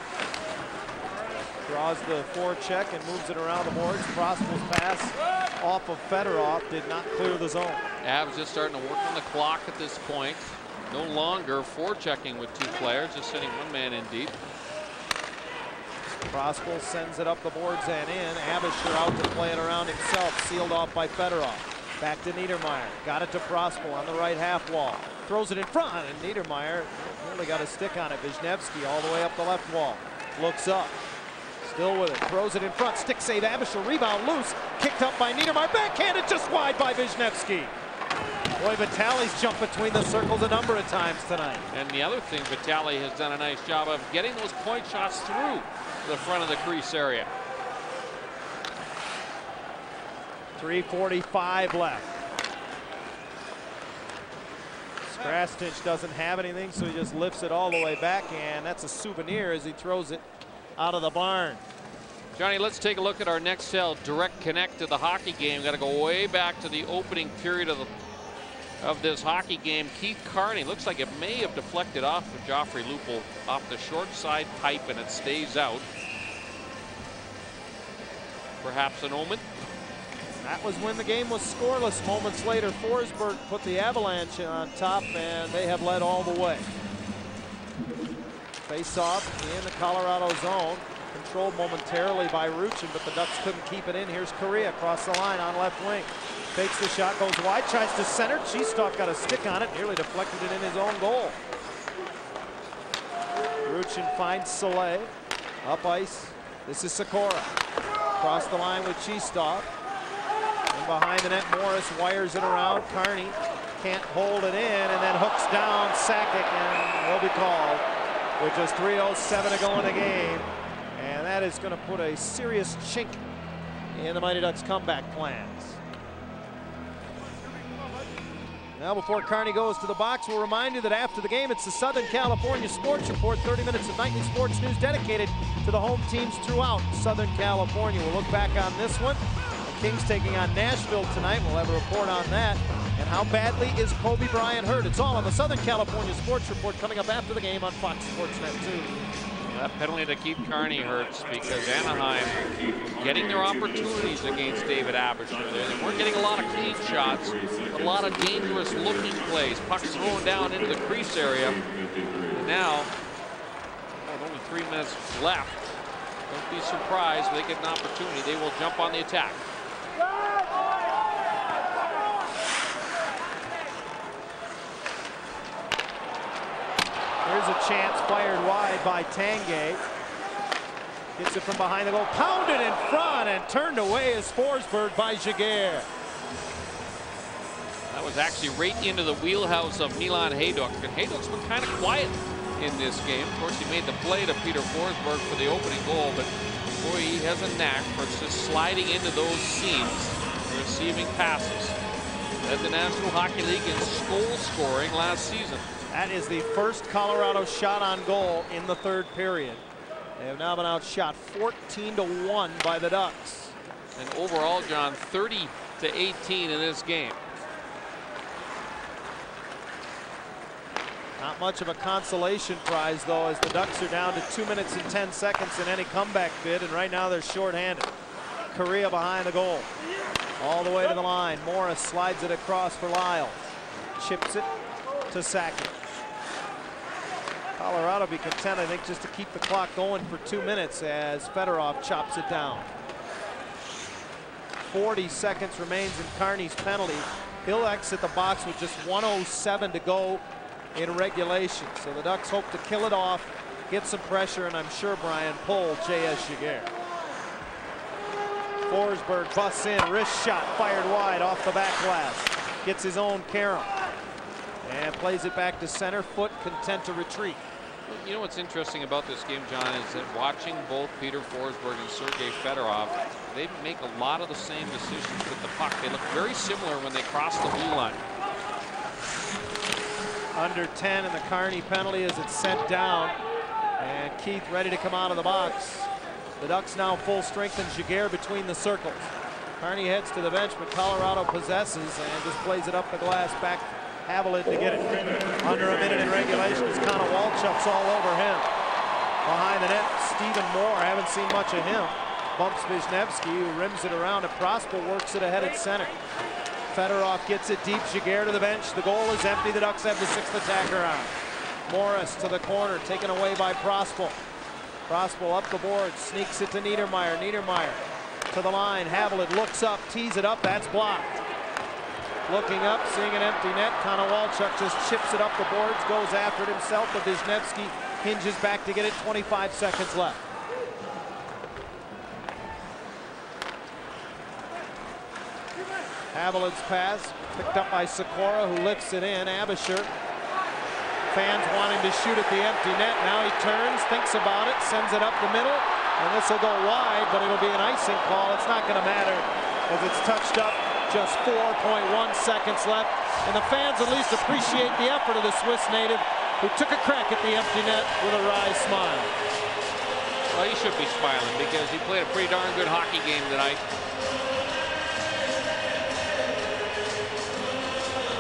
B: Draws the forecheck and moves it around the boards. Prospel's pass off of Fedorov did not clear the zone.
C: Avs just starting to work on the clock at this point. No longer forechecking with 2 players, just sending 1 man in deep.
B: Prospel sends it up the boards and in. Abisher out to play it around himself, sealed off by Fedorov. Back to Niedermeyer. Got it to Prospel on the right half wall. Throws it in front, and Niedermeyer only got a stick on it. Wisniewski all the way up the left wall. Looks up. Still with it. Throws it in front. Stick save. Abisher rebound loose. Kicked up by Niedermeyer. Backhanded just wide by Wisniewski. Boy, Vitaly's jumped between the circles a number of times tonight.
C: And the other thing, Vitaly has done a nice job of getting those point shots through the front of the crease area.
B: 3:45 left. Strastin doesn't have anything, so he just lifts it all the way back, and that's a souvenir as he throws it out of the barn.
C: Johnny, let's take a look at our Nextel direct connect to the hockey game. Got to go way back to the opening period of this hockey game. Keith Carney looks like it may have deflected off of Joffrey Lupul off the short side pipe, and it stays out. Perhaps an omen.
B: That was when the game was scoreless. Moments later, Forsberg put the Avalanche on top, and they have led all the way. Face-off in the Colorado zone. Controlled momentarily by Ruchin, but the Ducks couldn't keep it in. Here's Correa across the line on left wing. Takes the shot, goes wide, tries to center. Cheestalk got a stick on it, nearly deflected it in his own goal. Ruchin finds Salei. Up ice. This is Sikora. Across the line with Cheestalk. And behind the net, Morris wires it around. Carney can't hold it in, and then hooks down Sakic, and will be called with just 3:07 to go in the game. And that is going to put a serious chink in the Mighty Ducks comeback plans. Now, before Carney goes to the box, we'll remind you that after the game, it's the Southern California Sports Report, 30 minutes of nightly sports news dedicated to the home teams throughout Southern California. We'll look back on this one. The Kings taking on Nashville tonight. We'll have a report on that. And how badly is Kobe Bryant hurt? It's all on the Southern California Sports Report coming up after the game on Fox Sports Net 2.
C: That penalty to Keith Carney hurts because Anaheim getting their opportunities against David Abisher. They weren't getting a lot of clean shots, a lot of dangerous looking plays. Pucks thrown down into the crease area. And now, with only 3 minutes left, don't be surprised if they get an opportunity. They will jump on the attack.
B: Here's a chance fired wide by Tanguay. Gets it from behind the goal, pounded in front, and turned away as Forsberg by Jaguar.
C: That was actually right into the wheelhouse of Milan Hajduk. And Hajduk's been kind of quiet in this game. Of course, he made the play to Peter Forsberg for the opening goal, but boy, he has a knack for just sliding into those seams, receiving passes. Led the National Hockey League in goal scoring last season.
B: That is the first Colorado shot on goal in the third period. They have now been outshot 14-1 by the Ducks.
C: And overall, John, 30-18 in this game.
B: Not much of a consolation prize, though, as the Ducks are down to 2 minutes and 10 seconds in any comeback bid, and right now they're shorthanded. Correa behind the goal. All the way to the line. Morris slides it across for Lyle. Chips it to Sakic. Colorado be content, I think, just to keep the clock going for 2 minutes as Fedorov chops it down. 40 seconds remains in Carney's penalty. He'll exit the box with just 1:07 to go in regulation. So the Ducks hope to kill it off, get some pressure, and I'm sure Brian pull J.S. Giguere. Forsberg busts in, wrist shot fired wide off the back glass. Gets his own carom and plays it back to center. Foot content to retreat.
C: You know what's interesting about this game, John, is that watching both Peter Forsberg and Sergei Fedorov, they make a lot of the same decisions with the puck. They look very similar when they cross the blue line.
B: Under 10 and the Carney penalty as it's sent down. And Keith ready to come out of the box. The Ducks now full strength and Giguere between the circles. Carney heads to the bench, but Colorado possesses and just plays it up the glass back. Haviland to get it. Under a minute in regulation as Connor Walchuk's all over him. Behind the net, Stephen Moore, haven't seen much of him. Bumps Wisniewski, who rims it around, and Prosper works it ahead at center. Fedorov gets it deep. Giguere to the bench. The goal is empty. The Ducks have the sixth attacker on. Morris to the corner, taken away by Prosper. Prosper up the board, sneaks it to Niedermeyer. Niedermeyer to the line. Haviland looks up, tees it up. That's blocked. Looking up, seeing an empty net. Connor Walchuk just chips it up the boards, goes after it himself, but Wisniewski hinges back to get it. 25 seconds left. Haviland's pass picked up by Sikora, who lifts it in. Abisher. Fans wanting to shoot at the empty net. Now he turns, thinks about it, sends it up the middle, and this will go wide, but it'll be an icing call. It's not going to matter as it's touched up. Just 4.1 seconds left, and the fans at least appreciate the effort of the Swiss native, who took a crack at the empty net with a wry smile.
C: Well, he should be smiling because he played a pretty darn good hockey game tonight.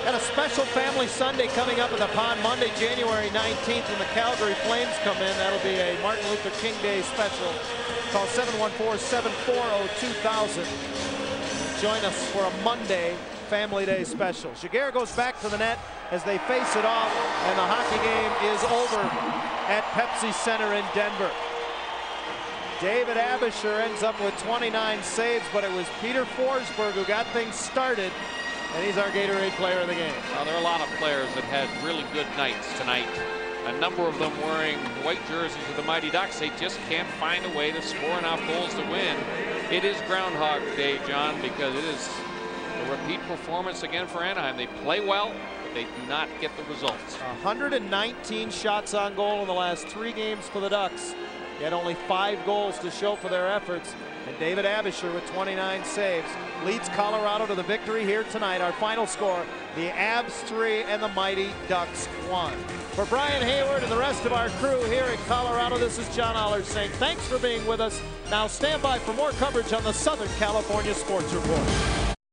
B: Got a special Family Sunday coming up at the Pond Monday, January 19th, when the Calgary Flames come in. That'll be a Martin Luther King Day special. Call 714-740-2000. Join us for a Monday Family Day special. Giguere goes back to the net as they face it off, and the hockey game is over at Pepsi Center in Denver. David Abisher ends up with 29 saves, but it was Peter Forsberg who got things started, and he's our Gatorade player of the game.
C: Well, there are a lot of players that had really good nights tonight. A number of them wearing white jerseys of the Mighty Ducks. They just can't find a way to score enough goals to win. It is Groundhog Day, John, because it is a repeat performance again for Anaheim. They play well, but they do not get the results.
B: 119 shots on goal in the last 3 games for the Ducks. Yet only 5 goals to show for their efforts. And David Abisher with 29 saves leads Colorado to the victory here tonight. Our final score, the Avs 3 and the Mighty Ducks 1. For Brian Hayward and the rest of our crew here in Colorado, this is John Aller saying thanks for being with us. Now stand by for more coverage on the Southern California Sports Report.